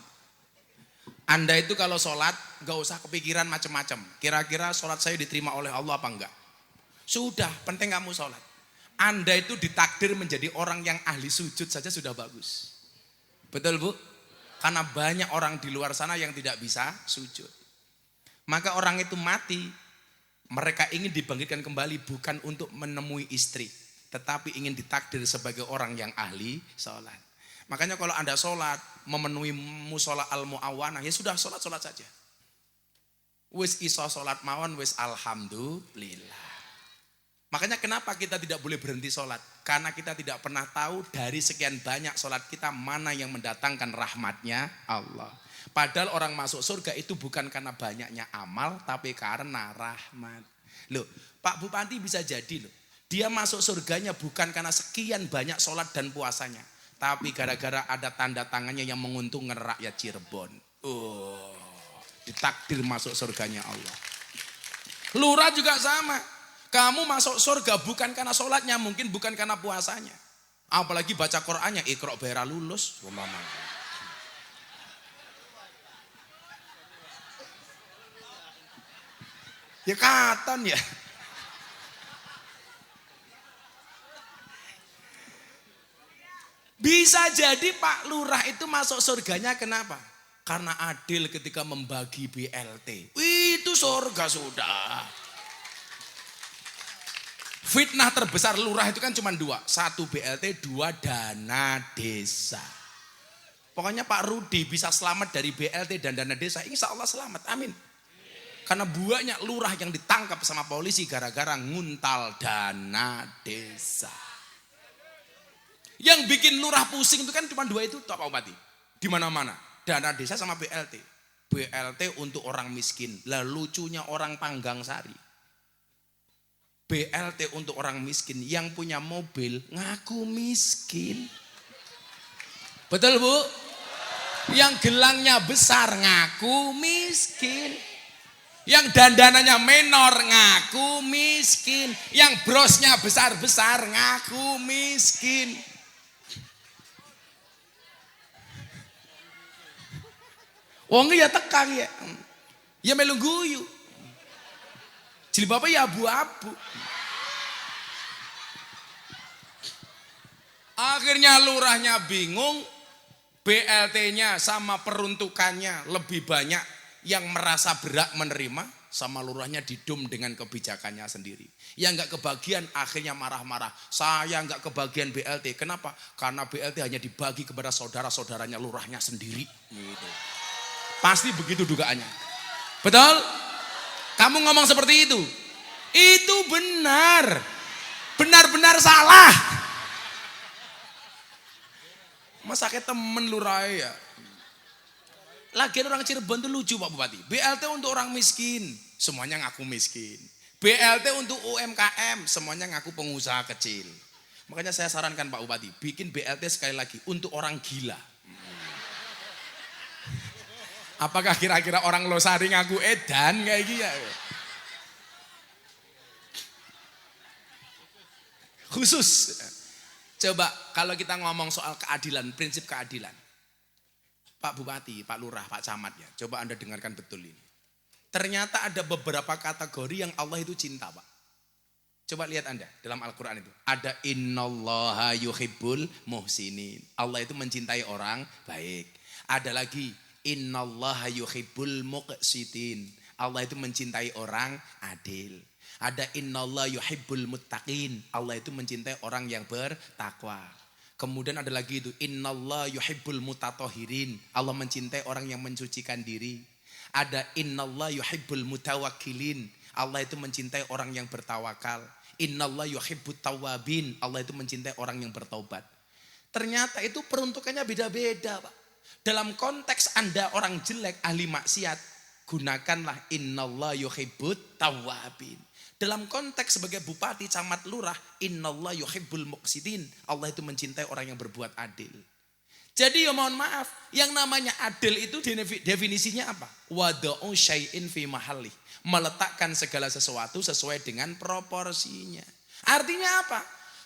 Speaker 1: Anda itu kalau sholat, gak usah kepikiran macam-macam. Kira-kira sholat saya diterima oleh Allah apa enggak? Sudah, penting kamu sholat. Anda itu ditakdir menjadi orang yang ahli sujud saja sudah bagus. Betul Bu? Karena banyak orang di luar sana yang tidak bisa sujud. Maka orang itu mati, mereka ingin dibangkitkan kembali bukan untuk menemui istri, tetapi ingin ditakdir sebagai orang yang ahli sholat. Makanya kalau Anda sholat, memenuhi musola al-mu'awanah, ya sudah sholat saja. Wis iso sholat mawon, wis alhamdulillah. Makanya kenapa kita tidak boleh berhenti sholat? Karena kita tidak pernah tahu dari sekian banyak sholat kita mana yang mendatangkan rahmatnya Allah. Padahal orang masuk surga itu bukan karena banyaknya amal, tapi karena rahmat. Loh, Pak Bupati bisa jadi loh. Dia masuk surganya bukan karena sekian banyak sholat dan puasanya. Tapi gara-gara ada tanda tangannya yang menguntungkan rakyat Cirebon. Ditakdir masuk surganya Allah. Lurah juga sama. Kamu masuk surga bukan karena sholatnya, mungkin bukan karena puasanya. Apalagi baca Qur'annya, Iqra' Baira lulus. Ya katon ya. Bisa jadi Pak Lurah itu masuk surganya kenapa? Karena adil ketika membagi BLT. Itu surga sudah. Fitnah terbesar lurah itu kan cuma dua. Satu BLT, dua dana desa. Pokoknya Pak Rudi bisa selamat dari BLT dan dana desa. Insya Allah selamat, amin. Karena banyak lurah yang ditangkap sama polisi gara-gara nguntal dana desa. Yang bikin lurah pusing itu kan cuma dua itu, Pak Bupati. Di mana-mana, dana desa sama BLT. BLT untuk orang miskin. Lah lucunya orang Panggang Sari. BLT untuk orang miskin, yang punya mobil ngaku miskin. Betul Bu? Yang gelangnya besar ngaku miskin. Yang dandanannya menor ngaku miskin. Yang brosnya besar-besar ngaku miskin. Wong ya tekang ya. Ya melu guyu. Jilbabnya ya abu-abu. Akhirnya lurahnya bingung, BLT-nya sama peruntukannya lebih banyak yang merasa berhak menerima, sama lurahnya didum dengan kebijakannya sendiri. Yang nggak kebagian akhirnya marah-marah. Saya nggak kebagian BLT. Kenapa? Karena BLT hanya dibagi kepada saudara-saudaranya lurahnya sendiri. Gitu. Pasti begitu dugaannya. Betul? Kamu ngomong seperti itu? Itu benar. Benar-benar salah. Masa kayak temen lurah ya. Lagian orang Cirebon tuh lucu Pak Bupati. BLT untuk orang miskin, semuanya ngaku miskin. BLT untuk UMKM, semuanya ngaku pengusaha kecil. Makanya saya sarankan Pak Bupati, bikin BLT sekali lagi untuk orang gila. Apakah kira-kira orang Losari ngaku edan kayak gitu ya? Khusus. Coba kalau kita ngomong soal keadilan, prinsip keadilan. Pak Bupati, Pak Lurah, Pak Camat ya. Coba Anda dengarkan betul ini. Ternyata ada beberapa kategori yang Allah itu cinta Pak. Coba lihat Anda dalam Al-Quran itu. Ada innallaha yuhibbul muhsinin. Allah itu mencintai orang baik. Ada lagi innallaha yuhibbul muqsitin. Allah itu mencintai orang adil. Ada innallaha yuhibbul muttaqin. Allah itu mencintai orang yang bertakwa. Kemudian ada lagi itu innallaha yuhibbul mutatohirin. Allah mencintai orang yang mensucikan diri. Ada innallaha yuhibbul mutawakkilin. Allah itu mencintai orang yang bertawakal. Innallaha yuhibbut tawwabin. Allah itu mencintai orang yang bertaubat. Ternyata itu peruntukannya beda-beda Pak. Dalam konteks Anda orang jelek, ahli maksiat, gunakanlah innallaha yuhibbut tawwabin. Dalam konteks sebagai bupati, camat, lurah, innallaha yuhibbul muqsitin. Allah itu mencintai orang yang berbuat adil. Jadi ya mohon maaf, yang namanya adil itu definisinya apa? Wada'u syai'in fi mahallih. Meletakkan segala sesuatu sesuai dengan proporsinya. Artinya apa?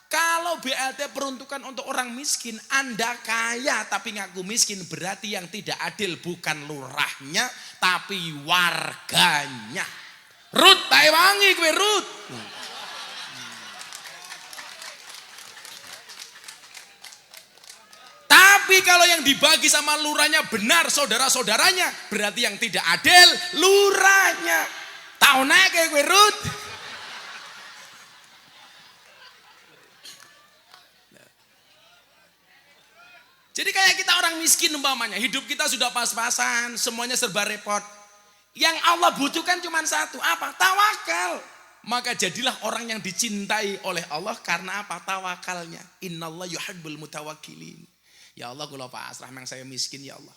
Speaker 1: Kalau BLT peruntukan untuk orang miskin, Anda kaya tapi ngaku miskin, berarti yang tidak adil bukan lurahnya, tapi warganya. Rut, tak wangi kue Rut. Tapi kalau yang dibagi sama lurahnya benar saudara-saudaranya, berarti yang tidak adil lurahnya. Tahu naik kayak kue Rut. Jadi kayak kita orang miskin umpamanya, hidup kita sudah pas-pasan, semuanya serba repot. Yang Allah butuhkan cuma satu, apa? Tawakal. Maka jadilah orang yang dicintai oleh Allah karena apa? Tawakalnya. Innallah yuhibbul mutawakkilin. Ya Allah, kula pasrah memang saya miskin ya Allah.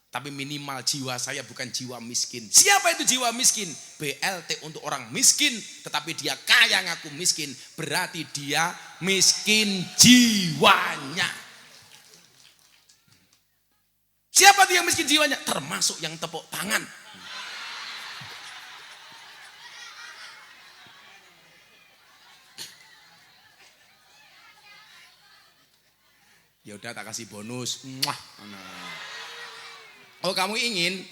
Speaker 1: Tapi minimal jiwa saya bukan jiwa miskin. Siapa itu jiwa miskin? BLT untuk orang miskin. Tetapi dia kaya ngaku miskin. Berarti dia miskin jiwanya. Siapa itu yang miskin jiwanya? Termasuk yang tepuk tangan. Ya udah tak kasih bonus. Muah. Oh kamu ingin?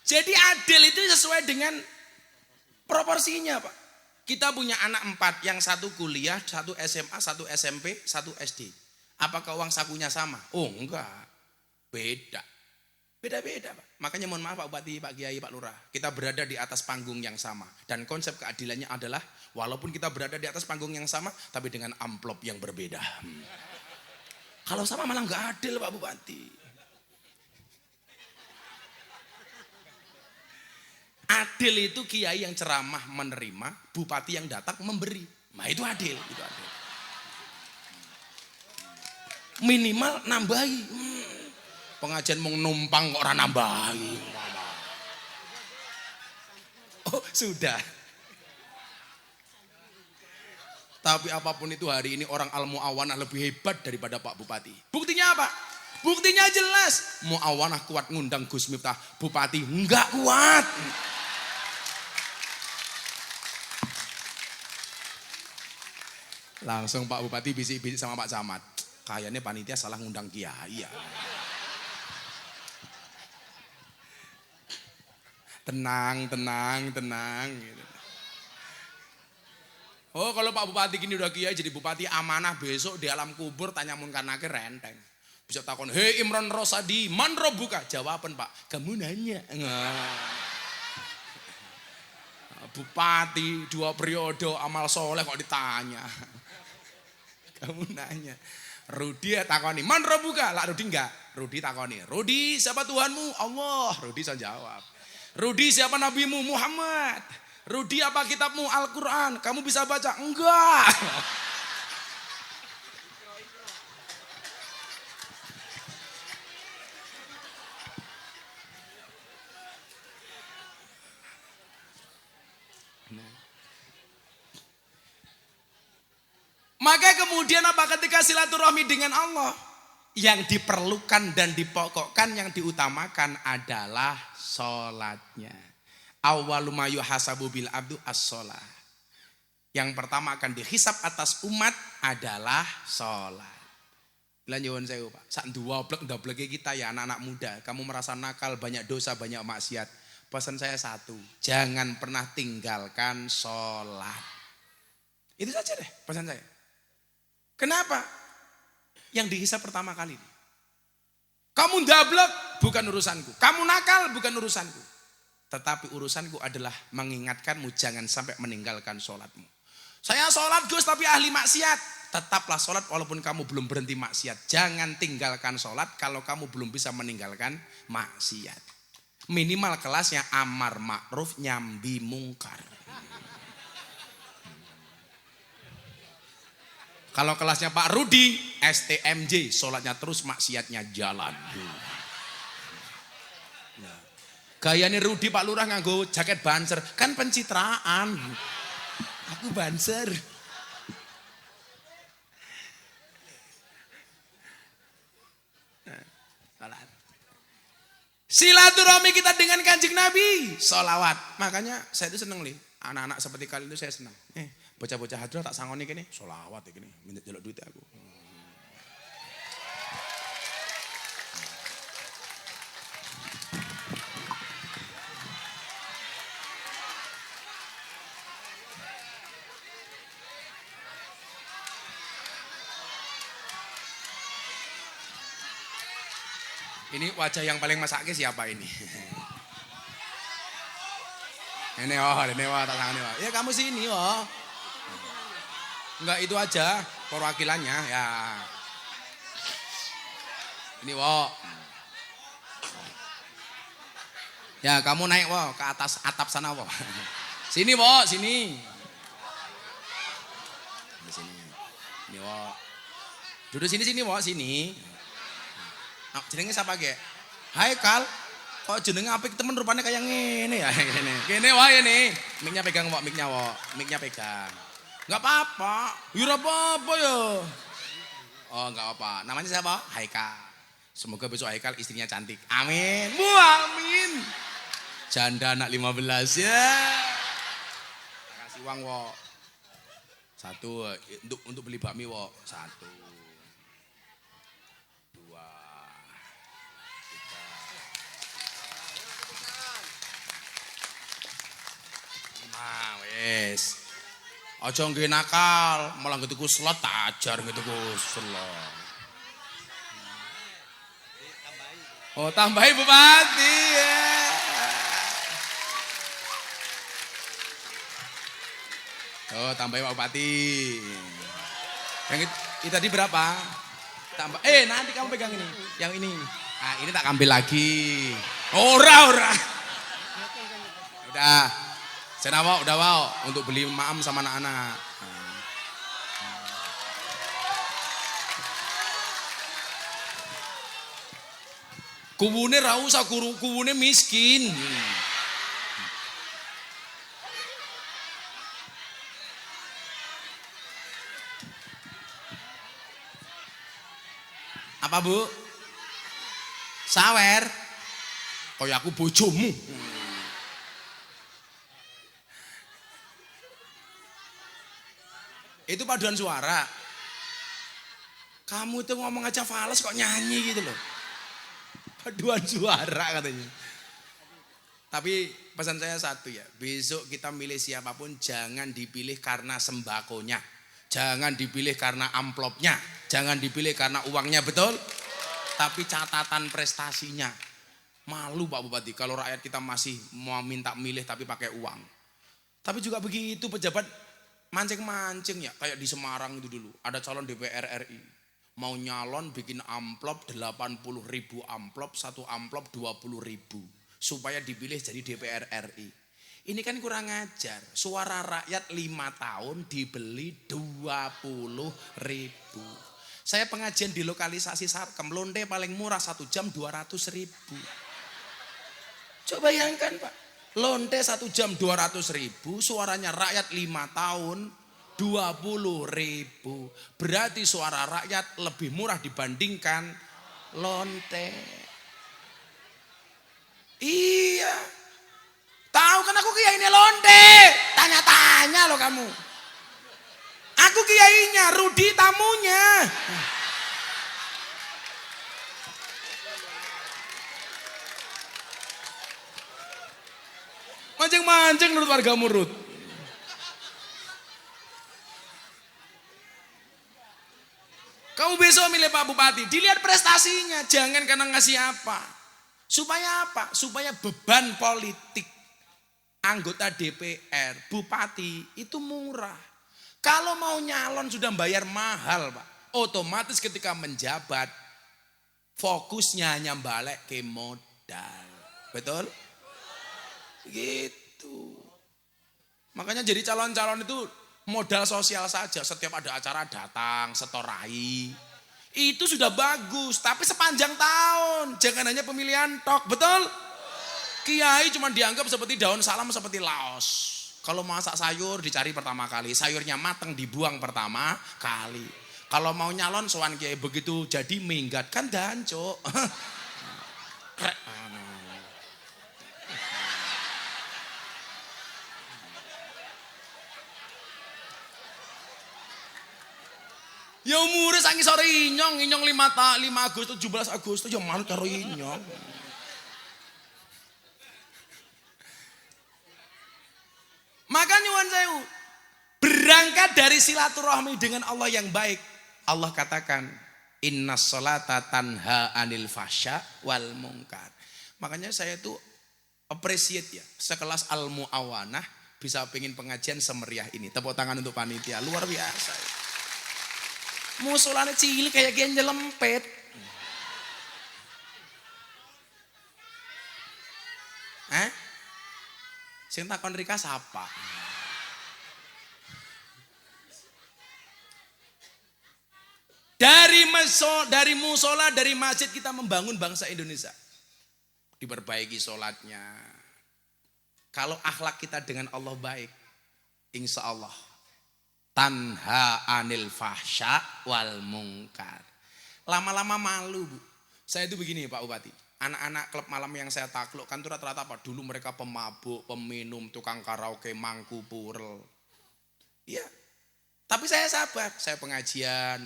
Speaker 1: Jadi adil itu sesuai dengan proporsinya Pak. Kita punya anak 4, yang satu kuliah, satu SMA, satu SMP, satu SD. Apakah uang sakunya sama? Oh enggak, beda. Beda-beda Pak. Makanya mohon maaf Pak Bupati, Pak Kiai, Pak Lurah. Kita berada di atas panggung yang sama. Dan konsep keadilannya adalah walaupun kita berada di atas panggung yang sama, tapi dengan amplop yang berbeda. Kalau sama malah nggak adil Pak Bupati. Adil itu kiai yang ceramah menerima, bupati yang datang memberi. Nah itu adil, itu adil. Minimal nambahi. Pengajian mau numpang kok orang nambahi. Oh sudah. Tapi apapun itu hari ini orang Al-Mu'awanah lebih hebat daripada Pak Bupati. Buktinya apa? Buktinya jelas. Mu'awanah kuat ngundang Gus Miftah. Bupati enggak kuat. Langsung Pak Bupati bisik-bisik sama Pak Camat. Kayaknya panitia salah ngundang kiai ya. Tenang. Gitu. Oh kalau Pak Bupati gini udah kiai jadi bupati amanah, besok di alam kubur tanya munkar nakir renteng. Bisa takon, hei Imron Rosadi, man robuka? Jawaban Pak, kamu nanya. Bupati 2 periode amal soleh kok ditanya. Kamu nanya. Rudi takoni, man robuka? Lah Rudi enggak. Rudi takoni, Rudi siapa Tuhanmu? Allah. Rudi saya jawab. Rudi siapa nabimu? Muhammad. Rudi apa kitabmu? Al-Quran. Kamu bisa baca? Enggak. Maka kemudian apa ketika silaturahmi dengan Allah? Yang diperlukan dan dipokokkan, yang diutamakan adalah sholatnya. Awwalu ma yuhasabu bil abdu as-sholat. Yang pertama akan dihisab atas umat adalah sholat. Bila nyuwun sewu Pak, sak ndablek kita ya anak-anak muda, kamu merasa nakal, banyak dosa, banyak maksiat. Pesan saya satu, jangan pernah tinggalkan sholat. Itu saja deh pesan saya. Kenapa? Yang dihisab pertama kali. Kamu ndablek bukan urusanku, kamu nakal bukan urusanku. Tetapi urusanku adalah mengingatkanmu jangan sampai meninggalkan sholatmu. Saya sholat Gus tapi ahli maksiat. Tetaplah sholat walaupun kamu belum berhenti maksiat. Jangan tinggalkan sholat kalau kamu belum bisa meninggalkan maksiat. Minimal kelasnya amar ma'ruf nyambi mungkar. Kalau kelasnya Pak Rudi, STMJ, sholatnya terus maksiatnya jalan. Gayanya Rudi Pak Lurah nganggo jaket banser, kan pencitraan. Aku banser. Silaturahmi kita dengan Kanjeng Nabi, sholawat. Makanya saya itu seneng nih, anak-anak seperti kalian itu saya senang. Bocah-bocah hadroh tak sangoni kene, sholawat iki minta jaluk duit aku. Ini wajah yang paling masaknya siapa ini? Ini tak tangan ini. Ya kamu sini Enggak itu aja perwakilannya ya. Ini
Speaker 3: Ya kamu naik wo ke atas atap sana wo. Sini wo, sini. Di sini. Ini wo. Duduk sini wo, sini. Jenenge siapa ge? Haikal. Kok jenenge apik temen rupanya kayak ngene ya. Gini wae ini. Mic-nya pegang wo, mic-nya wo. Mic-nya pegang. Enggak apa-apa. Ya apa-apa ya. Oh, enggak apa. Namanya siapa? Haikal. Semoga besok Haikal istrinya cantik. Amin. Amin. Janda anak 15 ya. Kasih uang wo. 1 untuk beli bakmi wo. 1. 2. Wes. Aja nggih nakal, malah ngetuku slot ajar ngetuku slot. Oh, tambahi Bupati ya. Oh, tambahi Pak Bupati. Yang itu tadi berapa? Tambah. Nanti kamu pegang ini. Yang ini. Ah, ini tak ambil lagi. Ora. Udah. Saya udah mau untuk beli maam sama anak-anak. Kuwune ra usah kuwune miskin. Apa Bu? Sawer. Kaya aku bojomu. Itu paduan suara. Kamu itu ngomong aja fales kok nyanyi gitu loh. Paduan suara katanya. Tapi pesan saya satu ya. Besok kita milih siapapun jangan dipilih karena sembakonya. Jangan dipilih karena amplopnya. Jangan dipilih karena uangnya, betul? Tapi catatan prestasinya. Malu Pak Bupati kalau rakyat kita masih mau minta milih tapi pakai uang. Tapi juga begitu pejabat mancing-mancing ya, kayak di Semarang itu dulu, ada calon DPR RI, mau nyalon bikin amplop 80.000 amplop, 1 amplop 20.000, supaya dipilih jadi DPR RI. Ini kan kurang ajar, suara rakyat 5 tahun dibeli 20.000. Saya pengajian di lokalisasi Sarkem, lonte paling murah 1 jam 200.000. Coba bayangkan Pak. Lonte 1 jam 200.000, suaranya rakyat 5 tahun 20.000. Berarti suara rakyat lebih murah dibandingkan lonte. Iya. Tahu kan aku kiainya lonte. Tanya-tanya loh kamu. Aku kiainya, Rudi tamunya. Mancing-mancing menurut warga Murut. Kamu besok milih Pak Bupati, dilihat prestasinya, jangan karena ngasih apa. Supaya apa? Supaya beban politik anggota DPR, bupati itu murah. Kalau mau nyalon sudah bayar mahal Pak. Otomatis ketika menjabat, fokusnya hanya balik ke modal. Betul? Gitu. Makanya jadi calon-calon itu modal sosial saja. Setiap ada acara datang, setorai. Itu sudah bagus. Tapi sepanjang tahun. Jangan hanya pemilihan tok. Betul? Kiai cuma dianggap seperti daun salam, seperti laos. Kalau masak sayur dicari pertama kali. Sayurnya mateng dibuang pertama kali. Kalau mau nyalon sowan kiai begitu jadi minggat. Kan danco. Ya umure sangi sore inyong 5 Agustus 17 Agustus ya malu karo inyong. Maka nyuwun sewu, berangkat dari silaturahmi dengan Allah yang baik. Allah katakan, innas sholata tanha anil fasya wal munkar. Makanya saya tuh appreciate ya, sekelas Al Muawanah bisa pengen pengajian semeriah ini. Tepuk tangan untuk panitia, luar biasa ya. Musolane cilik kayak gini nyelempet. Sing takon Rika sapa? Dari musola, dari masjid kita membangun bangsa Indonesia. Diperbaiki sholatnya. Kalau akhlak kita dengan Allah baik, insya Allah tanha anil fahsya wal mungkar. Lama-lama malu, Bu. Saya itu begini Pak Bupati. Anak-anak klub malam yang saya taklukkan itu rata-rata apa? Dulu mereka pemabuk, peminum, tukang karaoke, mangku purel. Iya. Tapi saya sabar. Saya pengajian.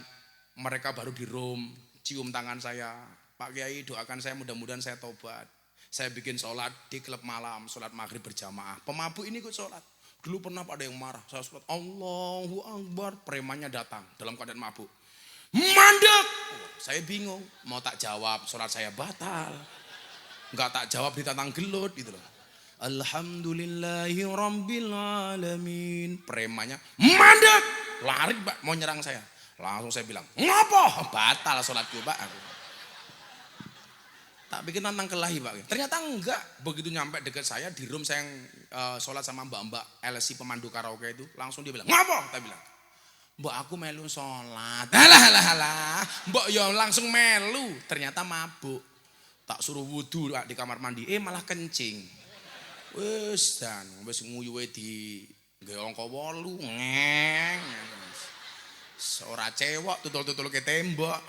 Speaker 3: Mereka baru di room. Cium tangan saya. Pak Kiai doakan saya mudah-mudahan saya tobat. Saya bikin sholat di klub malam. Sholat maghrib berjamaah. Pemabuk ini ikut sholat. Dulu pernah ada yang marah. Saya sholat Allahu Akbar. Premannya datang dalam keadaan mabuk. Mandek. Saya bingung. Mau tak jawab sholat saya batal. Enggak tak jawab ditantang gelut gitu loh. Alhamdulillahi rabbil alamin. Premannya mandek. Lari Pak mau nyerang saya. Langsung saya bilang ngapa? Batal sholatku Pak. Tak bikin tantang kelahi Pak. Ternyata enggak. Begitu nyampe dekat saya di room saya yang sholat sama mbak-mbak LC pemandu karaoke itu. Langsung dia bilang ngapa? Saya bilang Mbak aku melu sholat. Alah. Mbak ya langsung melu. Ternyata mabuk. Tak suruh wudhu di kamar mandi. Malah kencing. Wes dan wes nguyuwe di geongko wolu. Ngeng. Seorang cewek tutul-tutul ke tembok.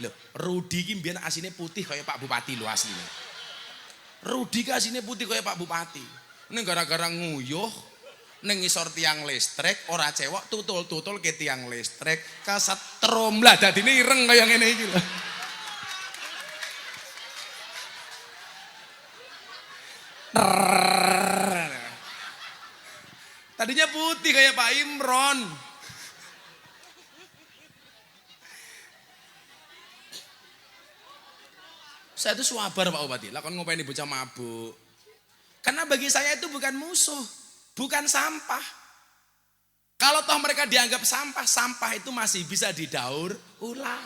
Speaker 3: Loh, Rudi ki mbiyen asine putih kayak Pak Bupati lho asline. Rudi ki asine putih kayak Pak Bupati. Ning gara-gara nguyuh ning ngisor tiang listrik ora cewek tutul-tutul ke tiang listrik kesetrum lah dadine ireng kaya ngene iki lho. Tadinya putih kayak Pak Imron. Saya itu swabar Pak Bupati, lakon ngopeni bocah mabuk. Karena bagi saya itu bukan musuh, bukan sampah. Kalau toh mereka dianggap sampah, sampah itu masih bisa didaur ulang.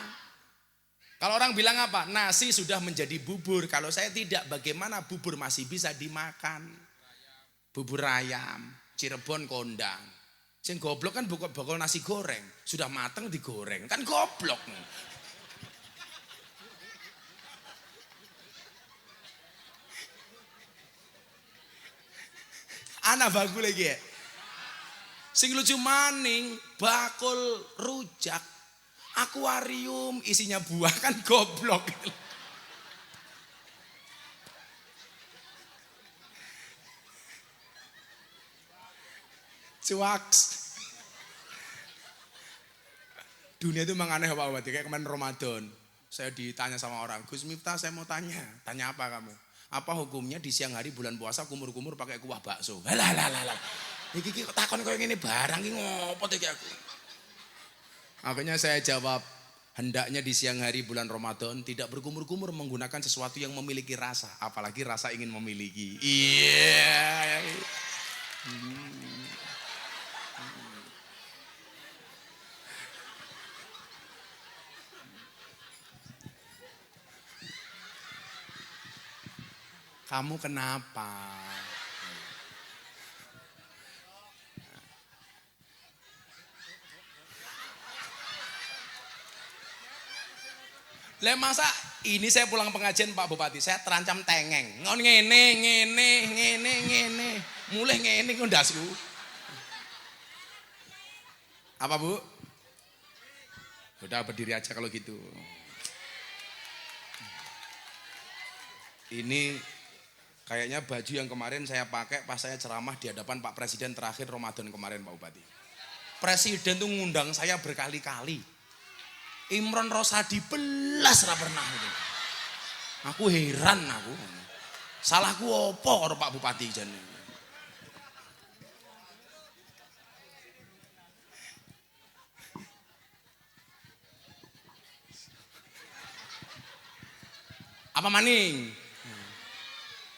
Speaker 3: Kalau orang bilang apa? Nasi sudah menjadi bubur. Kalau saya tidak, bagaimana bubur masih bisa dimakan? Bubur ayam, Cirebon kondang. Sing goblok kan bakal nasi goreng, sudah mateng digoreng, kan goblok. Anak bagus lagi ya. Sing lucu maning bakul rujak, akuarium isinya buah kan goblok. Cuaks. Dunia itu memang aneh Pak Bupati. Kayak kemarin Ramadan, saya ditanya sama orang, Gus Miftah saya mau tanya apa kamu? Apa hukumnya di siang hari bulan puasa kumur-kumur pakai kuah bakso? Lah. Iki takon koyo ngene barang iki ngopo iki aku. Akhirnya saya jawab, hendaknya di siang hari bulan Ramadan tidak berkumur-kumur menggunakan sesuatu yang memiliki rasa, apalagi rasa ingin memiliki. Iya. Kamu kenapa? Lah masa ini saya pulang pengajian Pak Bupati, saya terancam tengeng. Ngon ngene. Mulai ngene ku ndasku. Apa Bu? Udah berdiri aja kalau gitu. Ini kayaknya baju yang kemarin saya pakai pas saya ceramah di hadapan Pak Presiden terakhir Ramadan kemarin Pak Bupati. Presiden tuh ngundang saya berkali-kali. Imron Rosadi belas ra pernah itu. Aku heran aku. Salahku apa karo Pak Bupati jane. Apa maning?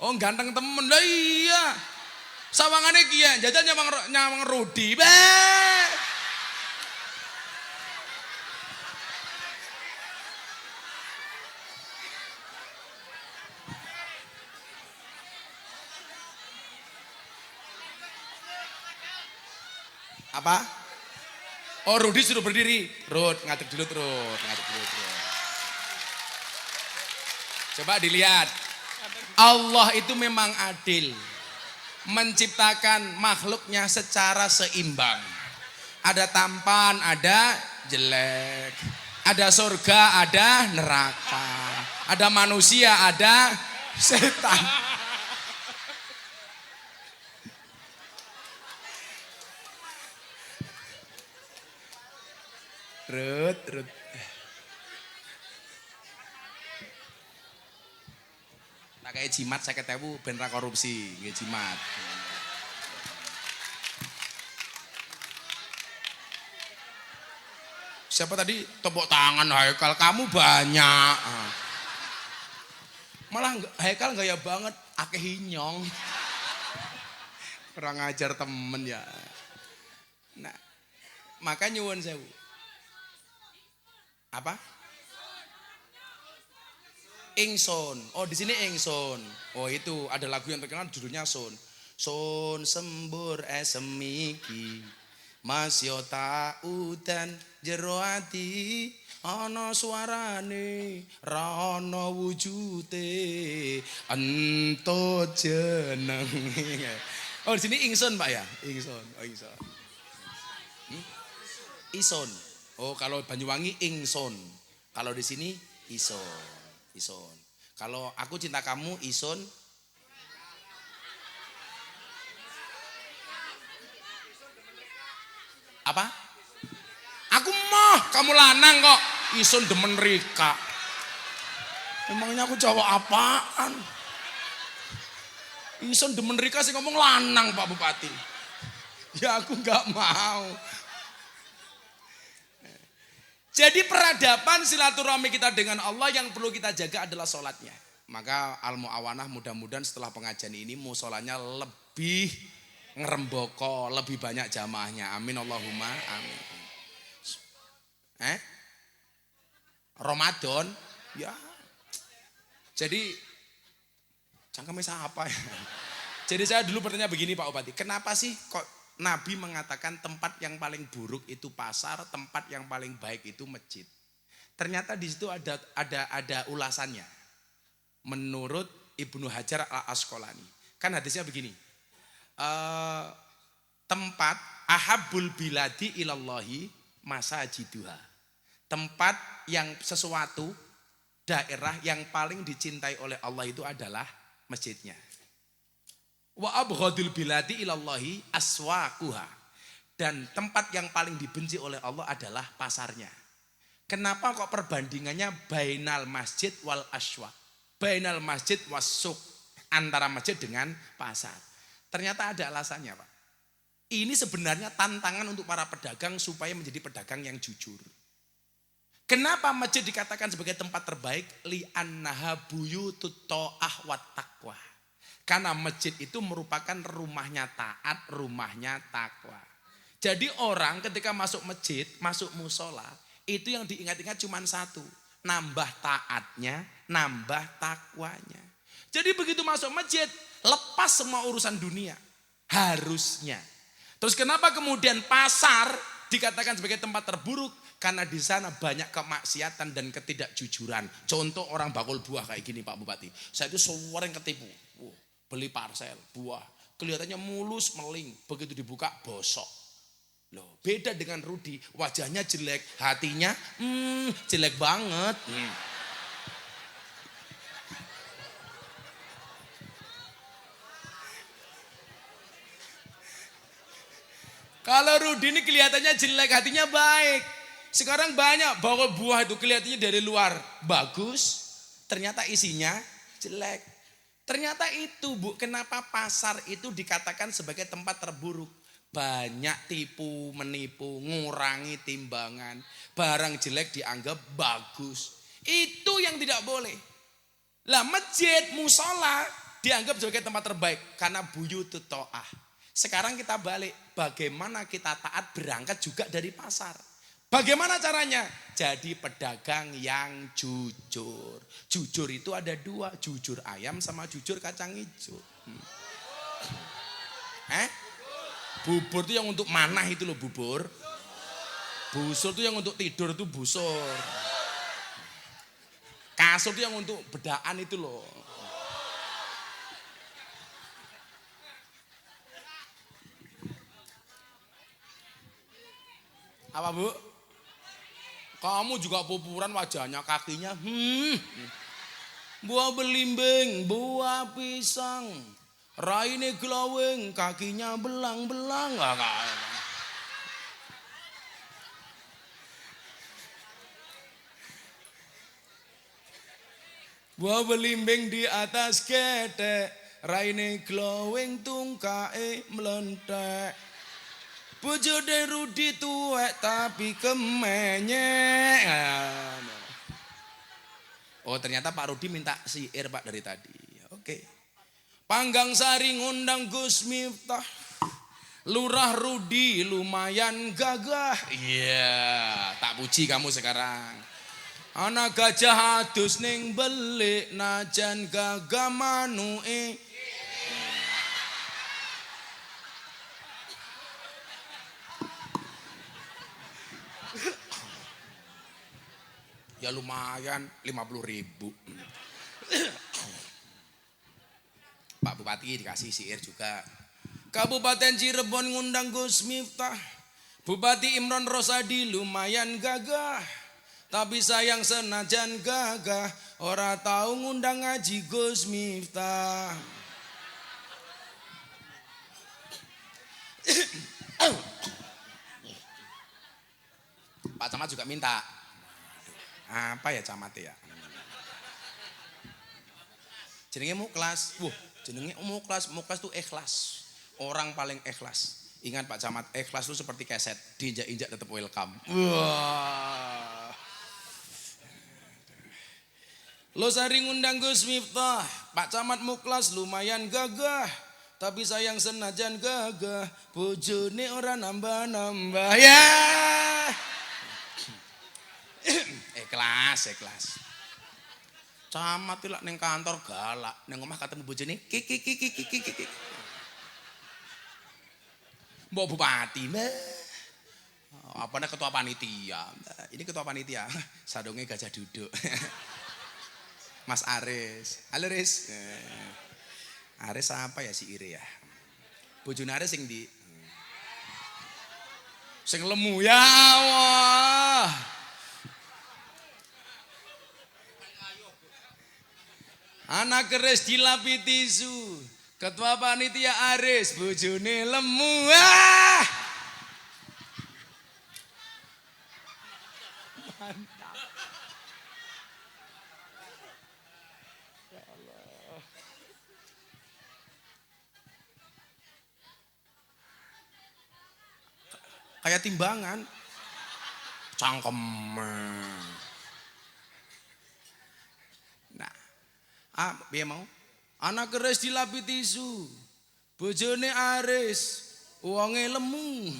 Speaker 3: Oh ganteng temen lah iya. Sawangane kiye jajal nyawang Rudi. Apa? Oh, Rudi suruh berdiri. Rud, ngadeg dulu, Rud. Ngadeg dulu, Rud. Coba dilihat. Allah itu memang adil. Menciptakan makhluknya secara seimbang. Ada tampan, ada jelek. Ada surga, ada neraka. Ada manusia, ada setan. Rut. Tak kayak jimat 50.000 ben ra korupsi, nggih jimat. Siapa tadi tepuk tangan Haikal, kamu banyak. Malah Haikal gaya banget, akeh hinyong. Kurang ajar temen ya. Nah, maka nyuwun sewu. Apa? Ingsun. Oh, di sini ingsun. Oh, itu ada lagu yang terkenal judulnya Sun. Sun sembur semiki. Mas yo tak udan jero ati ana suarane ra ana wujute ento jenenge. Oh, di sini ingsun, Pak ya? Ingsun. Oh, ingsun. Ison. Oh, kalau Banyuwangi ingsun. Kalau di sini ison. Ison. Kalau aku cinta kamu ison. Apa? Aku mah, kamu lanang kok. Ison demen Rika. Emangnya aku cowok apaan? Ison demen Rika sih ngomong lanang Pak Bupati. Ya aku nggak mau. Jadi peradaban silaturahmi kita dengan Allah yang perlu kita jaga adalah sholatnya. Maka Al-Mu'awanah mudah-mudahan setelah pengajian ini musolanya lebih ngeremboko, lebih banyak jamaahnya. Amin Allahumma amin. Ramadan ya. Jadi cangkemnya apa ya? Jadi saya dulu bertanya begini Pak Bupati, kenapa sih kok Nabi mengatakan tempat yang paling buruk itu pasar, tempat yang paling baik itu masjid. Ternyata di situ ada ulasannya. Menurut Ibnu Hajar Al-Asqalani. Kan hadisnya begini. Tempat ahabbul biladi ilallahi masajiduha. Tempat yang sesuatu daerah yang paling dicintai oleh Allah itu adalah masjidnya. Wa abghadul biladi ilallahi aswaquha. Dan tempat yang paling dibenci oleh Allah adalah pasarnya. Kenapa kok perbandingannya bainal masjid wal aswaq? Bainal masjid was suq, antara masjid dengan pasar. Ternyata ada alasannya, Pak. Ini sebenarnya tantangan untuk para pedagang supaya menjadi pedagang yang jujur. Kenapa masjid dikatakan sebagai tempat terbaik? Li'annaha buyutut ta'ah wat taqwa. Karena masjid itu merupakan rumahnya taat, rumahnya takwa. Jadi orang ketika masuk masjid, masuk musola, itu yang diingat-ingat cuma satu. Nambah taatnya, nambah takwanya. Jadi begitu masuk masjid, lepas semua urusan dunia. Harusnya. Terus kenapa kemudian pasar dikatakan sebagai tempat terburuk? Karena di sana banyak kemaksiatan dan ketidakjujuran. Contoh orang bakul buah kayak gini Pak Bupati. Saya itu sering ketipu. Beli parsel buah, kelihatannya mulus meling, begitu dibuka bosok. Loh, beda dengan Rudi, wajahnya jelek, hatinya jelek banget. Kalau Rudi ini kelihatannya jelek, hatinya baik. Sekarang banyak bawa buah itu kelihatannya dari luar bagus, ternyata isinya jelek. Ternyata itu Bu, kenapa pasar itu dikatakan sebagai tempat terburuk. Banyak tipu, menipu, ngurangi timbangan. Barang jelek dianggap bagus. Itu yang tidak boleh. Lah masjid, musola dianggap sebagai tempat terbaik. Karena buyutut ta'ah. Sekarang kita balik, bagaimana kita taat berangkat juga dari pasar. Bagaimana caranya? Jadi pedagang yang jujur. Jujur itu ada dua, jujur ayam sama jujur kacang hijau. Bubur itu yang untuk manah itu loh bubur. Busur itu yang untuk tidur itu busur. Kasur itu yang untuk bedaan itu loh. Apa Bu? Kamu juga pupuran wajahnya, kakinya. Buah belimbing, buah pisang. Raine glowing, kakinya belang-belang. Buah belimbing di atas ketek, raine glowing tungkae melentek. Bojone Rudi tuwek tapi kemenyek. Oh ternyata Pak Rudi minta syair Pak dari tadi. Oke. Panggang Sari ngundang Gus Miftah. Lurah Rudi lumayan gagah. Iya, tak puji kamu sekarang. Anak gajah adus ning belik najan gagah manuke. Ya lumayan 50.000. Pak Bupati dikasih syair juga. Kabupaten Cirebon ngundang Gus Miftah. Bupati Imron Rosadi lumayan gagah. Tapi sayang senajan gagah, ora tahu ngundang ngaji Gus Miftah. Pak Camat juga minta. Apa ya camat ya? Jenenge Muklas. Jenenge Muklas. Muklas itu ikhlas. Orang paling ikhlas. Ingat Pak Camat, ikhlas itu seperti keset, diinjak-injak tetap welcome. Wah. Losari ngundang Gus Miftah, Pak Camat Muklas lumayan gagah. Tapi sayang senajan gagah, bojone ora nambah-nambah ya. Ikhlas. Camat itu neng kantor galak, neng omah ketemu bojone kiki. Mbok Bupati, Mbak. Apa nih ketua panitia? Ini ketua panitia. Sadonge gajah duduk. Mas Aris. Halo Riz. Aris apa ya si Ire ya? Bojone Aris sing di sing lemu ya Allah. Anak keris dilapi tisu. Ketua panitia Aris, bojone lemu. Mantap. Ya Allah. Kayak timbangan. Cangkem. Nah, biar mau? Anak keris dilapi tisu, bojone Aris, uangnya lemu.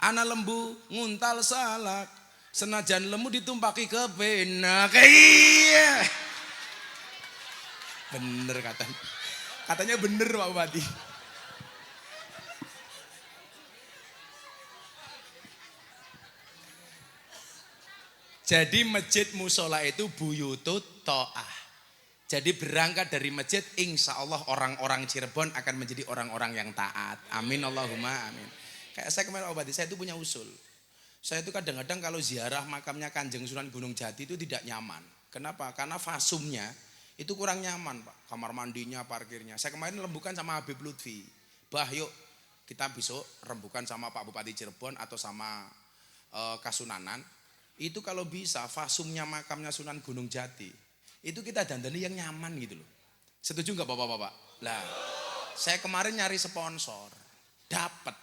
Speaker 3: Anak lembu nguntal salak, senajan lemu ditumpaki ke benak. Iya. Bener katanya bener Pak Bupati. Jadi masjid musola itu buyutut to'ah. Jadi berangkat dari masjid, insya Allah orang-orang Cirebon akan menjadi orang-orang yang taat. Amin Allahumma amin. Kayak saya kemarin Obati, saya itu punya usul. Saya itu kadang-kadang kalau ziarah makamnya Kanjeng Sunan Gunung Jati itu tidak nyaman. Kenapa? Karena fasumnya itu kurang nyaman Pak. Kamar mandinya, parkirnya. Saya kemarin rembukan sama Habib Lutfi. Bah yuk kita besok rembukan sama Pak Bupati Cirebon atau sama Kasunanan. Itu kalau bisa fasumnya makamnya Sunan Gunung Jati. Itu kita dandani yang nyaman gitu loh. Setuju nggak bapak-bapak? Lah, saya kemarin nyari sponsor, dapat.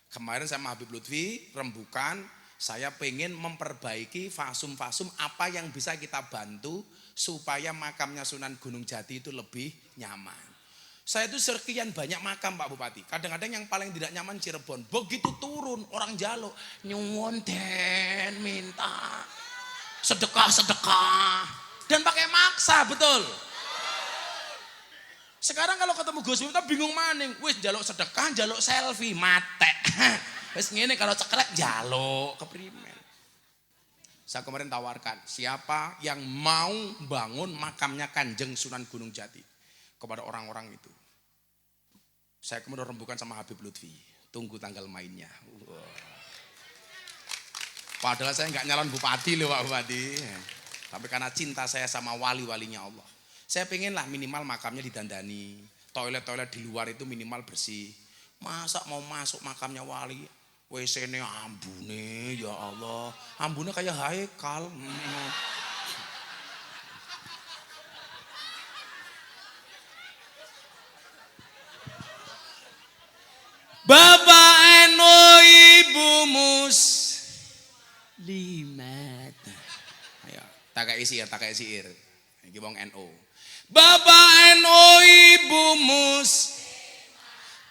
Speaker 3: Kemarin sama Habib Lutfi rembukan, saya pengen memperbaiki fasum-fasum apa yang bisa kita bantu supaya makamnya Sunan Gunung Jati itu lebih nyaman. Saya itu sekian banyak makam Pak Bupati. Kadang-kadang yang paling tidak nyaman Cirebon. Begitu turun orang jaluk, nyuwun den minta. Sedekah dan pakai maksa, betul. Sekarang kalau ketemu Gus Miftah bingung maning. Wis njaluk sedekah, njaluk selfie, matek. Wis ngene kalau ceklek njaluk keprimen. Saya kemarin tawarkan, siapa yang mau bangun makamnya Kanjeng Sunan Gunung Jati kepada orang-orang itu. Saya kemudian rembukan sama Habib Lutfi. Tunggu tanggal mainnya. Wow. Padahal saya nggak nyalon bupati loh Pak Bupati. Tapi karena cinta saya sama wali-walinya Allah. Saya pengen lah minimal makamnya didandani. Toilet-toilet di luar itu minimal bersih. Masa mau masuk makamnya wali, WC-nya ambune ya Allah. Ambune kayak Haikal. Bapak Eno Ibu Muslimat. Ayo, tak kayak isi ya, tak kayak siir. Iki wong NU. Bapak Eno Ibu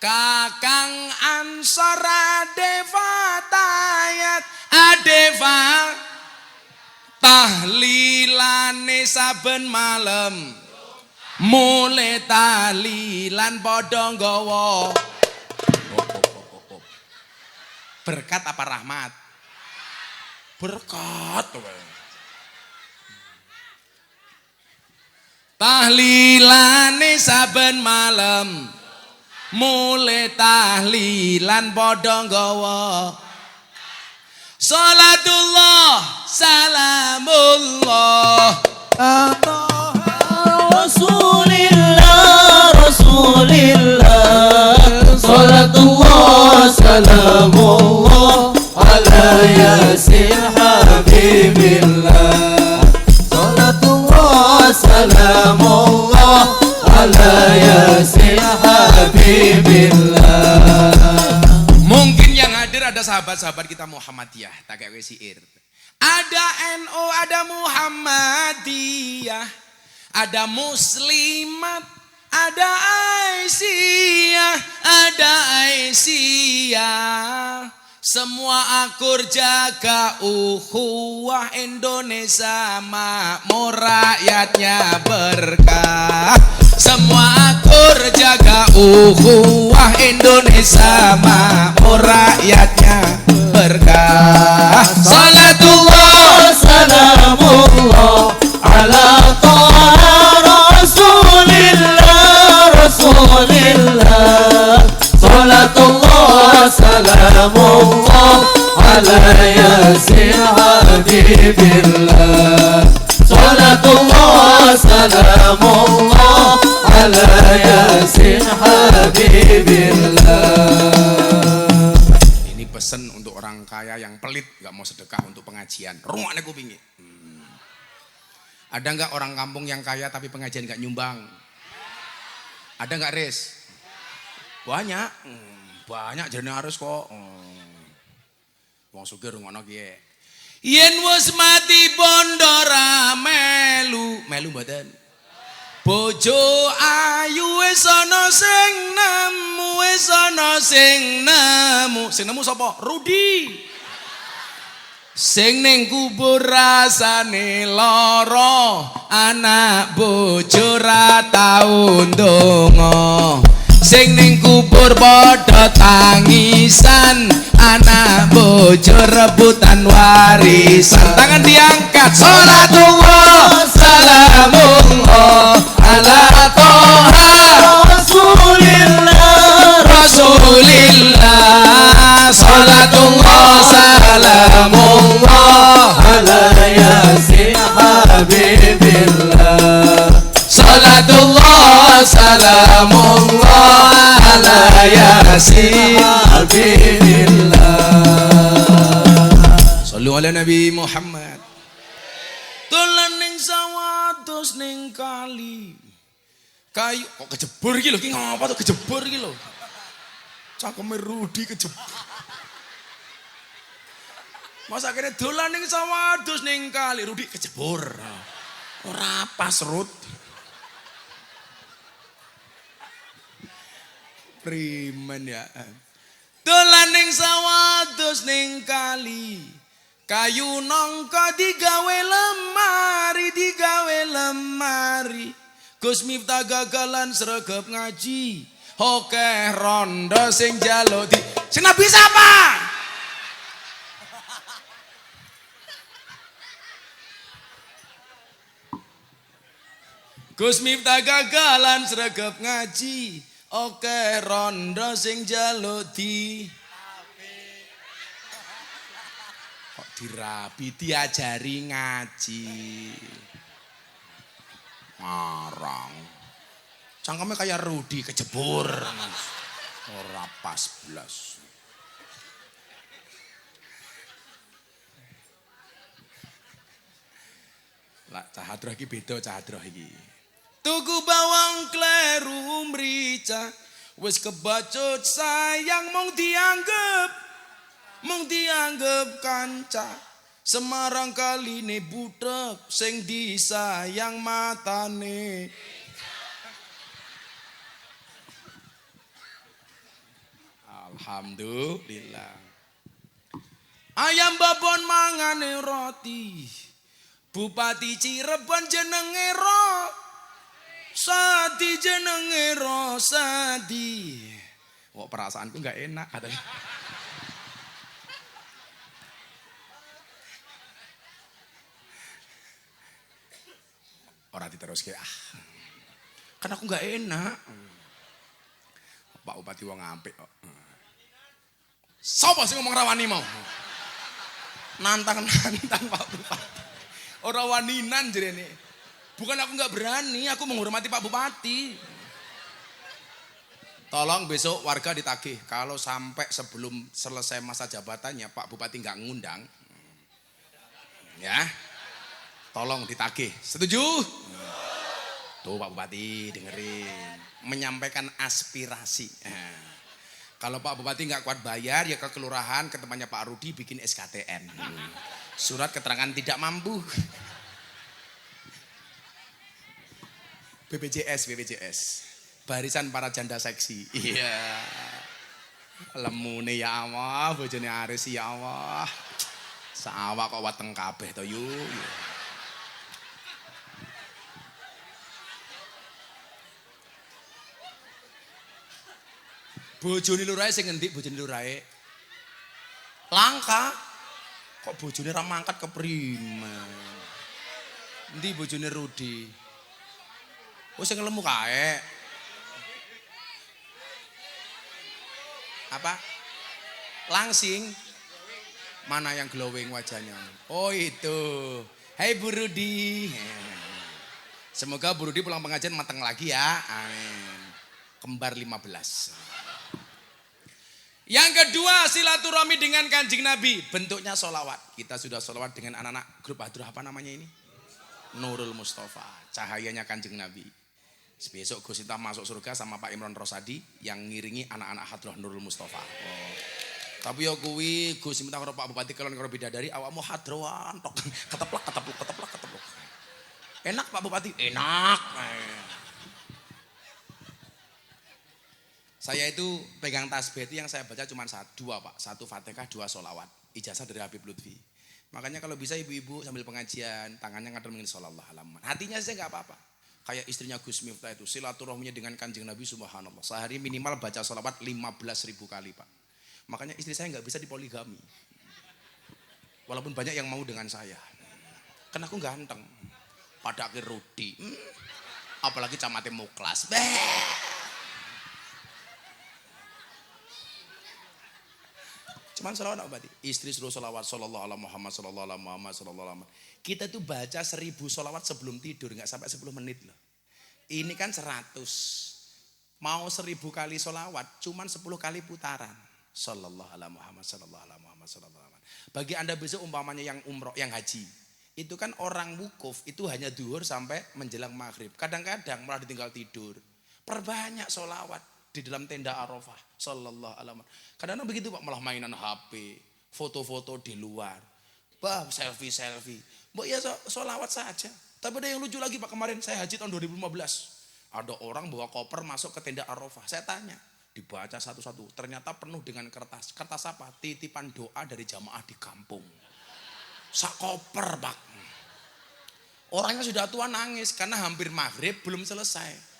Speaker 3: Kakang Ansor Adefatayat Adefa tahlilane saben malam mulai tahlilan padha nggawa berkat apa rahmat? Berkat. Tahlilane saben malam mulai tahlilan padha nggawa salatullah salamullah
Speaker 4: Rasulillah Rasulillah salatullah salamullah ala yasin habibillah salatullah salamullah ala yasin habibillah.
Speaker 3: Mungkin yang hadir ada sahabat-sahabat kita Muhammadiyah, tak kayak wesiir. Ada NU, ada Muhammadiyah, ada Muslimat, ada Aisyah, ada Aisyah. Semua akur jaga ukhuwah Indonesia makmur rakyatnya berkah. Semua akur jaga ukhuwah Indonesia makmur rakyatnya berkah. Salatullah
Speaker 4: salamullah ala taha Rasulillah Rasulillah salatullah salamullah ala yasin habibillah salatullah salamullah ala yasin habibillah.
Speaker 3: Ini pesan untuk orang kaya yang pelit gak mau sedekah untuk pengajian. Rungokne kupinge. Ada nggak orang kampung yang kaya tapi pengajian gak nyumbang? Ada nggak Riz? Banyak, banyak jadi harus kok. Wong sugih rungokno kiye. Yen wis mati bondo ra melu mboten. Bojo ayu wis ana sing nemu, wis ana sing nemu. Sing nemu sapa? Rudi. Sing ning kubur rasane lara, anak bojo ra tau ndonga. Sing ning kubur padha tangisan, anak bojo rebutan warisan. Tangan diangkat. Salatullah salamullah ala toha
Speaker 4: Rasulillah
Speaker 3: Rasulillah. Salatullah salamullah
Speaker 4: ala yasin habibillah
Speaker 3: salatullah salamullah ala yasin
Speaker 4: habibillah.
Speaker 3: Sallu ala Nabi Muhammad. Dolan ning sawah terus ning kali. Kayu kok kejebur iki lho, ki ngapa tuh kejebur iki lho. Cakeme Rudi kejebur. Masa kene dolan ning sawah terus ning kali, Rudi kejebur. Ora pas Rud. Primen ya. Dolan ning sawah terus ning kali. Kayu nongko digawe lemari, digawe lemari. Gus Miftah gagalan sregep ngaji. Oke rondo sing jaluk di. Sing nabi siapa? Gus Miftah gagalan sregep ngaji. Oke rondo sing jaluk di. Kok dirabi diajari ngaji. Ngarang. Cangkemnya kayak Rudi kejebur. Ora pas blas. Lah cah hadroh iki beda cah hadroh iki. Tuku bawang kleru mrica wis kebacut sayang mung dianggep kanca. Semarang kaline butek sing disayang matane. Alhamdulillah. Ayam babon mangane roti. Bupati Cirebon jenenge Sadi jenenge Rosadi. Wah perasaanku nggak enak katanya. Orang diteruske kan aku nggak enak. Pak Bupati wong apik kok. Sopo sing ngomong rawani mau? Nantang Pak Bupati. Ora waninan jerene. Bukan aku nggak berani, aku menghormati Pak Bupati. Tolong besok warga ditagih kalau sampai sebelum selesai masa jabatannya Pak Bupati nggak ngundang, ya, tolong ditagih. Setuju? Tuh Pak Bupati dengerin, menyampaikan aspirasi. Kalau Pak Bupati nggak kuat bayar ya ke kelurahan, ke tempatnya Pak Rudi bikin SKTN, surat keterangan tidak mampu. BPJS, barisan para janda seksi. Iya. Lemune ya Allah, bojone Aris ya Allah. Saawak kok wateng kabeh to yu. Bojone lurae sing ngendi bojone lurae? Langka. Kok bojone ra mangkat keprimen. Endi bojone Rudi? Oh sing lemu kae. Apa? Langsing. Mana yang glowing wajahnya? Oh itu. Hai Bu Rudi. Semoga Bu Rudi pulang pengajian mateng lagi ya. Amin. Kembar 15. Yang kedua silaturahmi dengan Kanjeng Nabi. Bentuknya sholawat. Kita sudah sholawat dengan anak-anak grup Hadroh apa namanya ini? Nurul Mustafa. Cahayanya Kanjeng Nabi. Besok Gus Miftah masuk surga sama Pak Imron Rosadi yang ngiringi anak-anak Hadroh Nurul Mustafa. Oh. Tapi ya kuwi Gus Miftah karo Pak Bupati kelon karo bidadari awakmu hadroan tok. Keteplak. Enak Pak Bupati? Enak. Saya itu pegang tasbih itu yang saya baca cuma dua Pak. Satu Fatihah, dua sholawat. Ijazah dari Habib Lutfi. Makanya kalau bisa ibu-ibu sambil pengajian tangannya ngadem ingin shollallahu alaihi. Hatinya saya nggak apa-apa. Kayak istrinya Gus Miftah itu silaturahminya dengan Kanjeng Nabi subhanallah. Sehari minimal baca sholawat 15.000 kali Pak. Makanya istri saya nggak bisa dipoligami. Walaupun banyak yang mau dengan saya. Karena aku ganteng. Pada akhir Rudi. Apalagi camate Muklas. Cuman sholawat apa tadi? Istri suruh sholawat sallallahu alaihi Muhammad sallallahu alaihi Muhammad sallallahu alaihi. Kita tuh baca 1000 sholawat sebelum tidur, nggak sampai 10 menit loh. Ini kan 100. Mau 1000 kali sholawat, cuman 10 kali putaran. Sallallahu alaihi Muhammad sallallahu alaihi Muhammad sallallahu alaihi. Bagi Anda besok umpamanya yang umroh, yang haji. Itu kan orang wukuf itu hanya duhur sampai menjelang maghrib. Kadang-kadang malah ditinggal tidur. Perbanyak sholawat di dalam tenda Arafah sallallahu alaihi wasallam. Kadang-kadang begitu Pak, malah mainan HP, foto-foto di luar. Bah, selfie. Mbok ya sholawat saja. Tapi ada yang lucu lagi Pak, kemarin saya haji tahun 2015. Ada orang bawa koper masuk ke tenda Arafah. Saya tanya, dibaca satu-satu. Ternyata penuh dengan kertas. Kertas apa? Titipan doa dari jamaah di kampung. Sak koper Pak. Orangnya sudah tua nangis karena hampir maghrib belum selesai.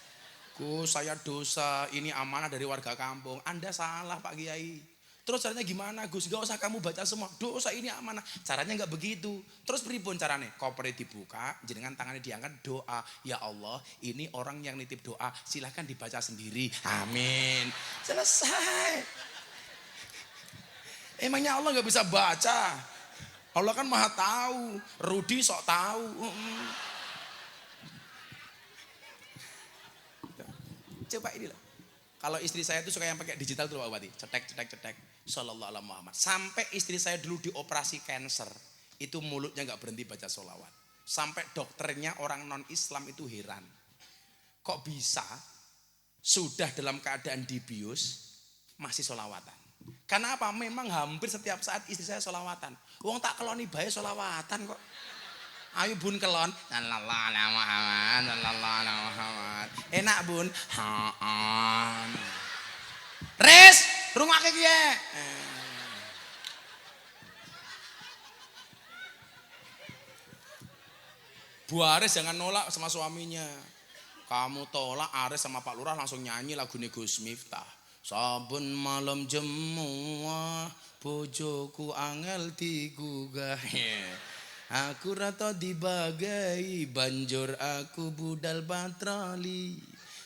Speaker 3: Gus, saya dosa, ini amanah dari warga kampung. Anda salah Pak Kiai. Terus caranya gimana Gus? Gak usah kamu baca semua. Dosa ini amanah. Caranya gak begitu. Terus pripun caranya? Kopernya dibuka, jenengan tangannya diangkat, doa. Ya Allah, ini orang yang nitip doa. Silahkan dibaca sendiri. Amin. Selesai. Emangnya Allah gak bisa baca? Allah kan maha tahu. Rudi sok tahu. Coba ini loh. Kalau istri saya tuh suka yang pakai digital tuh Pak Bupati. Cetek. Sallallahu alaihi Muhammad. Sampai istri saya dulu dioperasi cancer. Itu mulutnya gak berhenti baca sholawat. Sampai dokternya orang non Islam itu heran. Kok bisa sudah dalam keadaan dibius masih sholawatan. Karena apa? Memang hampir setiap saat istri saya sholawatan. Wong tak keloni bae sholawatan kok. Ayo bun kelon. Sallallahu alaihi Muhammad. Enak bun. Haan. Res, rungake ki ya. Bu Aris jangan nolak sama suaminya. Kamu tolak Aris sama Pak Lurah langsung nyanyi lagu Gus Miftah. Saben malam jemuah bojoku angel digugah. Aku rata dibagai banjur aku budal patroli.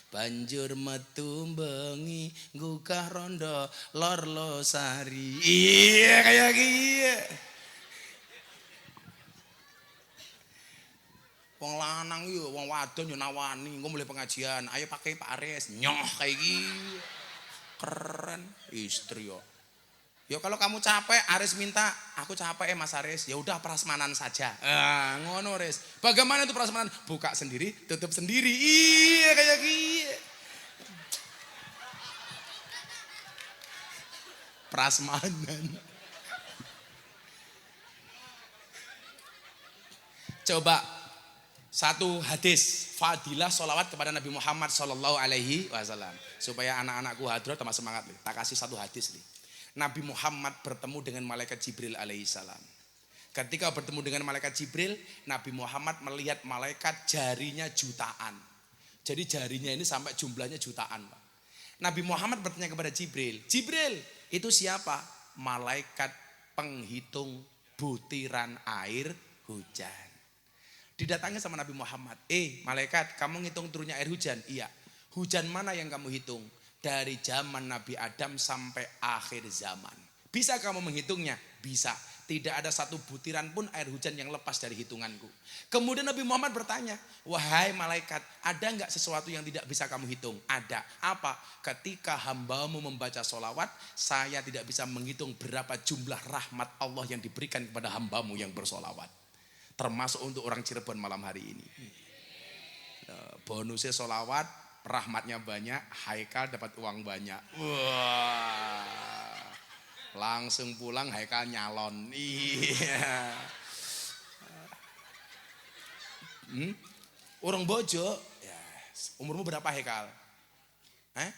Speaker 3: Banjur metu bengi gugah rondo lor losari. Iya kayak gitu. Wong lanang yo, wong wadon yo nawani, engko mulai pengajian, ayo pakai Pak Aris, nyoh kayak gitu. Keren istri yo. Yo kalau kamu capek, Aris minta, aku capek Mas Aris, ya udah prasmanan saja. Ngono Aris. Bagaimana itu prasmanan? Buka sendiri, tutup sendiri. Iya kayak gitu. Prasmanan. Coba satu hadis fadilah sholawat kepada Nabi Muhammad Sallallahu Alaihi Wasallam supaya anak-anakku hadrat tambah semangat. Tak kasih satu hadis nih. Nabi Muhammad bertemu dengan malaikat Jibril alaihissalam. Ketika bertemu dengan malaikat Jibril, Nabi Muhammad melihat malaikat jarinya jutaan. Jadi jarinya ini sampai jumlahnya jutaan. Nabi Muhammad bertanya kepada Jibril, Jibril itu siapa? Malaikat penghitung butiran air hujan. Didatangi sama Nabi Muhammad, malaikat kamu ngitung turunnya air hujan? Iya. Hujan mana yang kamu hitung? Dari zaman Nabi Adam sampai akhir zaman. Bisa kamu menghitungnya? Bisa. Tidak ada satu butiran pun air hujan yang lepas dari hitunganku. Kemudian Nabi Muhammad bertanya, wahai malaikat, ada enggak sesuatu yang tidak bisa kamu hitung? Ada. Apa? Ketika hambamu membaca sholawat, saya tidak bisa menghitung berapa jumlah rahmat Allah yang diberikan kepada hambamu yang bersolawat. Termasuk untuk orang Cirebon malam hari ini. Bonusnya sholawat, rahmatnya banyak, Haikal dapat uang banyak. Wah, langsung pulang Haikal nyalon. Iya. Orang bojo, yes. Umurmu berapa Haikal? 19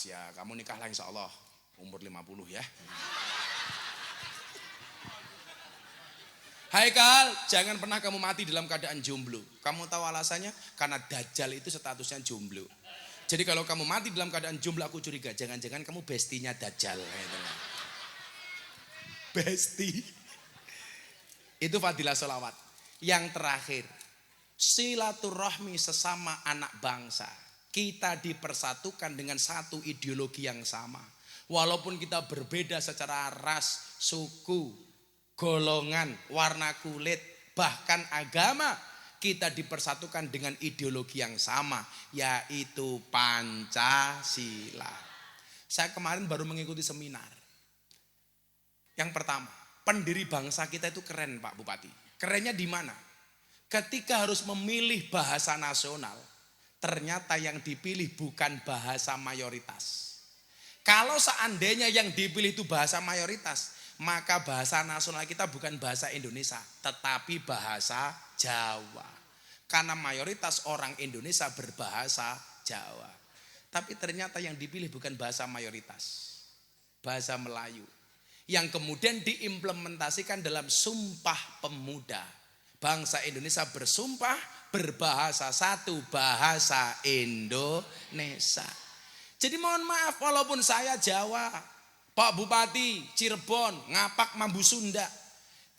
Speaker 3: ya. Kamu nikah lah insya Allah umur 50 ya. Haikal, jangan pernah kamu mati dalam keadaan jomblo. Kamu tahu alasannya? Karena Dajjal itu statusnya jomblo. Jadi kalau kamu mati dalam keadaan jomblo, aku curiga. Jangan-jangan kamu bestinya Dajjal. Besti. Itu fadilah sholawat. Yang terakhir, silaturahmi sesama anak bangsa. Kita dipersatukan dengan satu ideologi yang sama. Walaupun kita berbeda secara ras, suku, golongan, warna kulit, bahkan agama, kita dipersatukan dengan ideologi yang sama, yaitu Pancasila. Saya kemarin baru mengikuti seminar. Yang pertama, pendiri bangsa kita itu keren Pak Bupati. Kerennya di mana? Ketika harus memilih bahasa nasional, ternyata yang dipilih bukan bahasa mayoritas. Kalau seandainya yang dipilih itu bahasa mayoritas, maka bahasa nasional kita bukan bahasa Indonesia, tetapi bahasa Jawa. Karena mayoritas orang Indonesia berbahasa Jawa. Tapi ternyata yang dipilih bukan bahasa mayoritas, bahasa Melayu. Yang kemudian diimplementasikan dalam Sumpah Pemuda. Bangsa Indonesia bersumpah berbahasa satu, bahasa Indonesia. Jadi mohon maaf walaupun saya Jawa, Pak Bupati Cirebon, Ngapak, Mambu Sunda,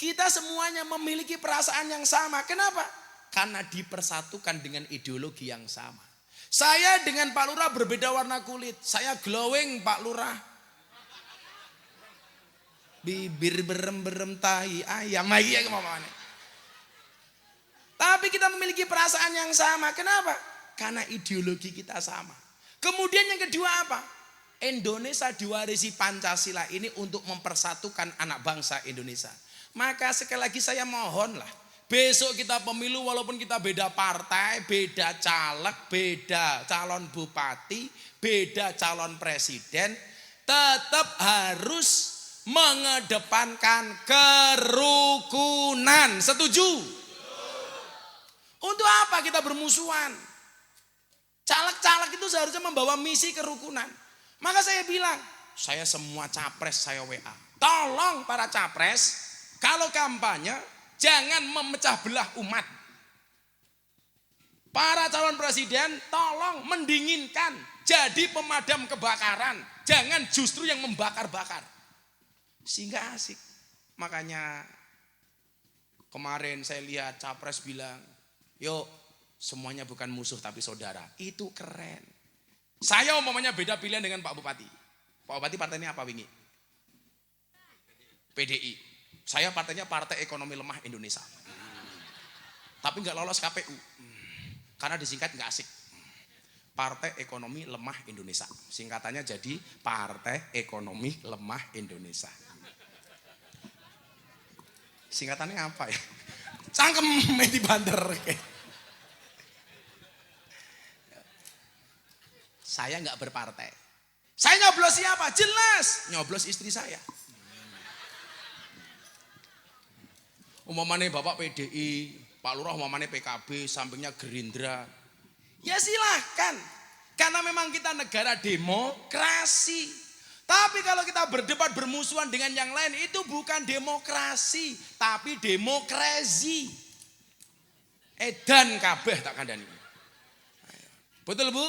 Speaker 3: kita semuanya memiliki perasaan yang sama. Kenapa? Karena dipersatukan dengan ideologi yang sama. Saya dengan Pak Lurah berbeda warna kulit. Saya glowing Pak Lurah. Bibir berem-berem tahi ayam. Tapi kita memiliki perasaan yang sama. Kenapa? Karena ideologi kita sama. Kemudian yang kedua apa? Indonesia diwarisi Pancasila ini untuk mempersatukan anak bangsa Indonesia. Maka sekali lagi saya mohonlah, besok kita pemilu walaupun kita beda partai, beda caleg, beda calon bupati, beda calon presiden, tetap harus mengedepankan kerukunan. Setuju? Untuk apa kita bermusuhan? Caleg-caleg itu seharusnya membawa misi kerukunan. Maka saya bilang, saya semua capres saya WA. Tolong para capres, kalau kampanye jangan memecah belah umat. Para calon presiden tolong mendinginkan, jadi pemadam kebakaran. Jangan justru yang membakar-bakar. Sehingga asik. Makanya kemarin saya lihat capres bilang, yuk semuanya bukan musuh tapi saudara. Itu keren. Saya umpamanya beda pilihan dengan Pak Bupati. Pak Bupati partainya apa wingi? PDI. Saya partainya Partai Ekonomi Lemah Indonesia. Tapi nggak lolos KPU. Karena disingkat nggak asik. Partai Ekonomi Lemah Indonesia. Singkatannya jadi Partai Ekonomi Lemah Indonesia. Singkatannya apa ya? Cangkem di banter. Saya nggak berpartai. Saya nyoblos siapa? Jelas, nyoblos istri saya. Umpamanya Bapak PDI, Pak Lurah umpamanya PKB, sampingnya Gerindra. Ya silahkan. Karena memang kita negara demokrasi. Tapi kalau kita berdebat bermusuhan dengan yang lain, itu bukan demokrasi, tapi demokrasi. Edan kabeh tak kandani. Betul Bu?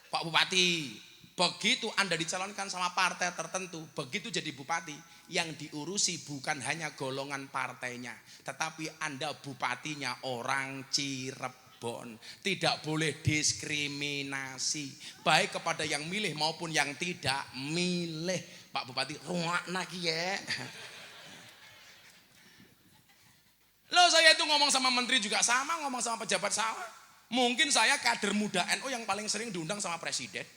Speaker 3: Pak Bupati, begitu Anda dicalonkan sama partai tertentu, begitu jadi bupati, yang diurusi bukan hanya golongan partainya, tetapi Anda bupatinya orang Cirebon. Tidak boleh diskriminasi, baik kepada yang milih maupun yang tidak milih. Pak Bupati, ruangna ya. Loh saya itu ngomong sama menteri juga sama, ngomong sama pejabat sama. Mungkin saya kader muda NU yang paling sering diundang sama presiden.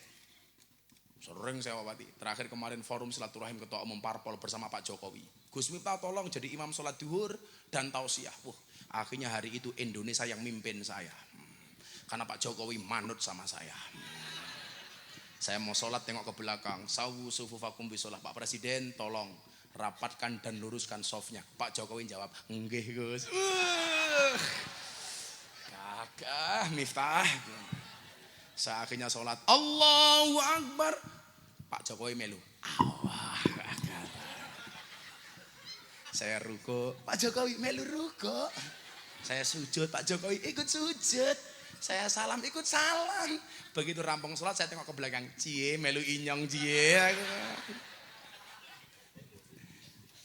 Speaker 3: Sering saya Bupati. Terakhir kemarin forum silaturahim ketua umum parpol bersama Pak Jokowi. Gus Miftah tolong jadi imam sholat duhur dan tausiah. Akhirnya hari itu Indonesia yang mimpin saya. Karena Pak Jokowi manut sama saya. Saya mau sholat tengok ke belakang. Sawu sufufakum bisolah. Pak Presiden tolong rapatkan dan luruskan softnya. Pak Jokowi jawab, nggih Gus. Kagak Miftah. Saya akhirnya sholat Allahu Akbar. Pak Jokowi melu Allahu Akbar. Saya ruko, Pak Jokowi melu ruko. Saya sujud, Pak Jokowi ikut sujud. Saya salam, ikut salam. Begitu rampung sholat saya tengok ke belakang, cie melu inyong cie.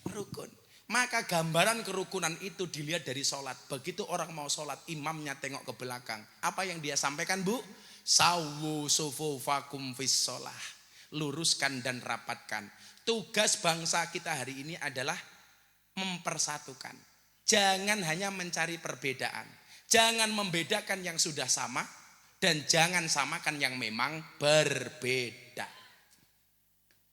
Speaker 3: Rukun. Maka gambaran kerukunan itu dilihat dari sholat. Begitu orang mau sholat, imamnya tengok ke belakang. Apa yang dia sampaikan Bu? Sawu sufufakum fis sholah. Luruskan dan rapatkan. Tugas bangsa kita hari ini adalah mempersatukan. Jangan hanya mencari perbedaan. Jangan membedakan yang sudah sama. Dan jangan samakan yang memang berbeda.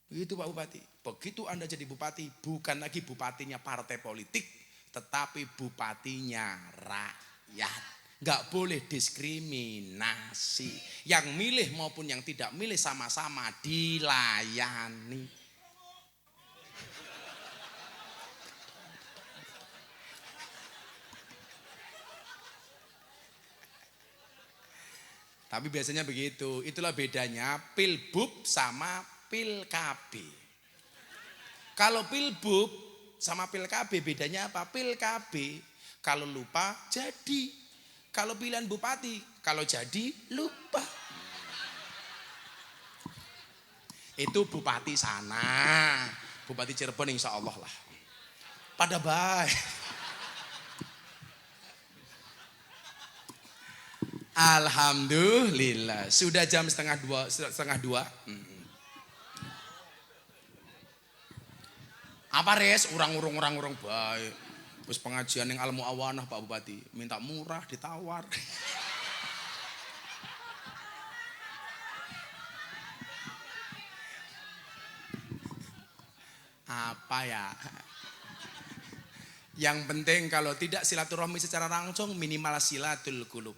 Speaker 3: Begitu Pak Bupati. Begitu Anda jadi bupati, bukan lagi bupatinya partai politik, tetapi bupatinya rakyat. Gak boleh diskriminasi. Yang milih maupun yang tidak milih sama-sama dilayani. Tapi biasanya begitu. Itulah bedanya pilbub sama pilkab. Kalau pilbub sama pilkab bedanya apa? Pilkab Kalau lupa jadi. Kalau pilihan bupati, kalau jadi lupa. Itu bupati sana. Bupati Cirebon insya Allah lah. Pada baik. Alhamdulillah. Sudah jam setengah dua. Apa res? Orang baik. Terus pengajian yang Al Muawanah Pak Bupati. Minta murah ditawar. Apa ya? Yang penting kalau tidak silaturahmi secara langsung minimal silatul qulub.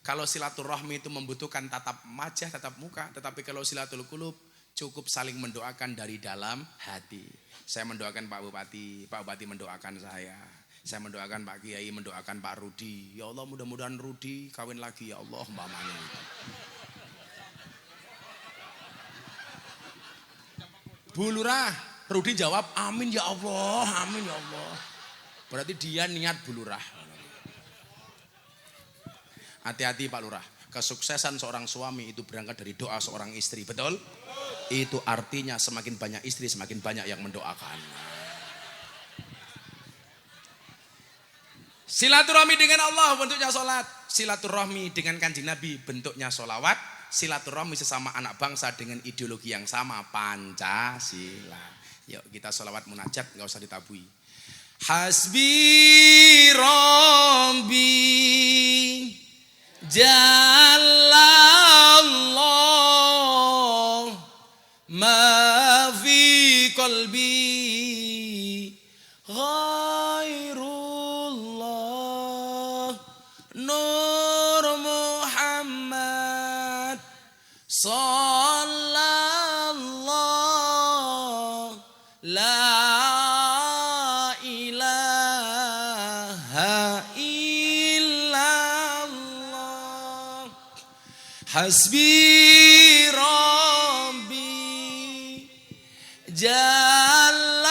Speaker 3: Kalau silaturahmi itu membutuhkan tatap wajah, tatap muka. Tetapi kalau silatul qulub cukup saling mendoakan dari dalam hati. Saya mendoakan Pak Bupati mendoakan saya. Saya mendoakan Pak Kiai, mendoakan Pak Rudi. Ya Allah mudah-mudahan Rudi kawin lagi ya Allah umpamanya. Bu Lurah, Rudi jawab amin ya Allah, amin ya Allah. Berarti dia niat Bu Lurah. Hati-hati Pak Lurah. Kesuksesan seorang suami itu berangkat dari doa seorang istri, betul? Itu artinya semakin banyak istri, semakin banyak yang mendoakan. Silaturahmi dengan Allah bentuknya sholat. Silaturahmi dengan Kanjeng Nabi bentuknya sholawat. Silaturahmi sesama anak bangsa dengan ideologi yang sama, Pancasila. Yuk kita sholawat munajat, gak usah ditabui. Hasbi Rabbi Jalallah ma fi qalbi ghairullah Nur Muhammad sallallahu la ilaha illallah Hasbi Rabbi Jalallah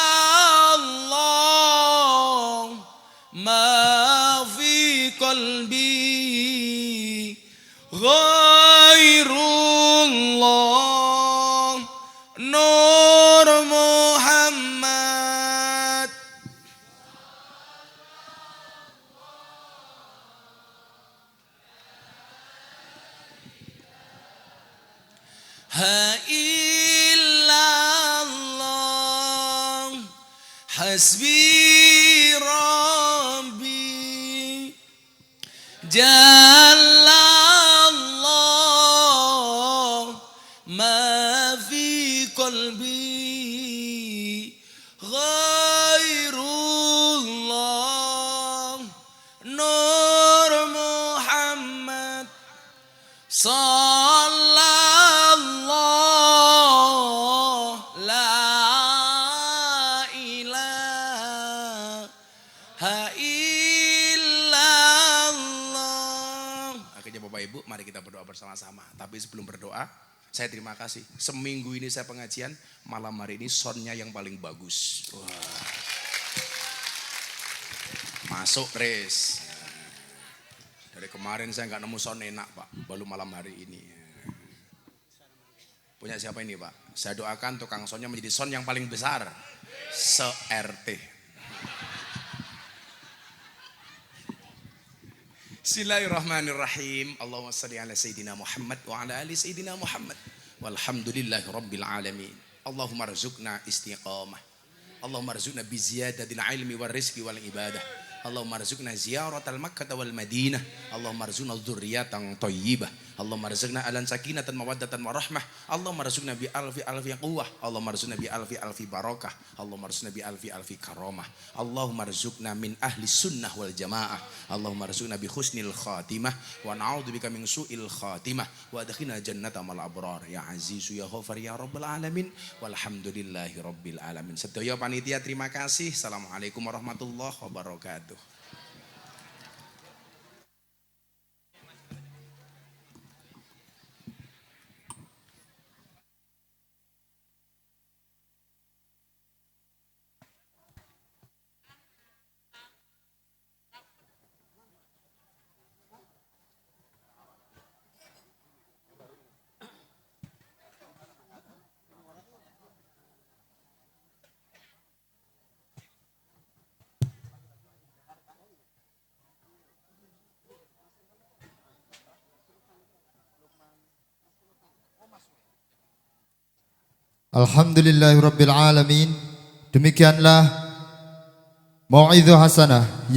Speaker 3: ma fi qalbi ghairullah Nur Muhammad Ha illallah Hasbi Rabbi Jalallah ma fi qalbi ghairullah Nur Muhammad sallallahu la ilaha illallah. Akhirnya Bapak Ibu, mari kita berdoa bersama-sama. Tapi sebelum berdoa, saya terima kasih. Seminggu ini saya pengajian, malam hari ini soundnya yang paling bagus. Wah. Masuk res. Dari kemarin saya nggak nemu sound enak Pak, baru malam hari ini. Punya siapa ini Pak? Saya doakan tukang soundnya menjadi sound yang paling besar se-RT. Bismillahirrahmanirrahim. Allahumma salli ala Sayyidina Muhammad wa ala ali Sayyidina Muhammad. Walhamdulillahi Rabbil Alamin. Allahumma rizukna istiqamah. Allahumma rizukna biziyadatil ilmi wal rizki wal ibadah. Allahumma rizukna ziyaratal Makkah wal Madinah. Allahumma rizukna dzurriyyatan thayyibah. Allahumma rizukna alan sakinatan mawaddatan warahmah. Allahumma rizukna bi alfi quwwah. Allahumma rizukna bi alfi barakah. Allahumma rizukna bi alfi karamah. Allahumma rizukna min ahli sunnah wal jamaah. Allahumma rizukna bi husnil khatimah wa na'udzubika min su'il khatimah wa adkhilna jannata mal abrar ya azizu ya ghafar ya rabbal alamin walhamdulillahi rabbil alamin. Sedaya panitia terima kasih. Assalamualaikum warahmatullahi wabarakatuh.
Speaker 5: Alhamdulillahirabbil alamin. Demikianlah mau'izah hasanah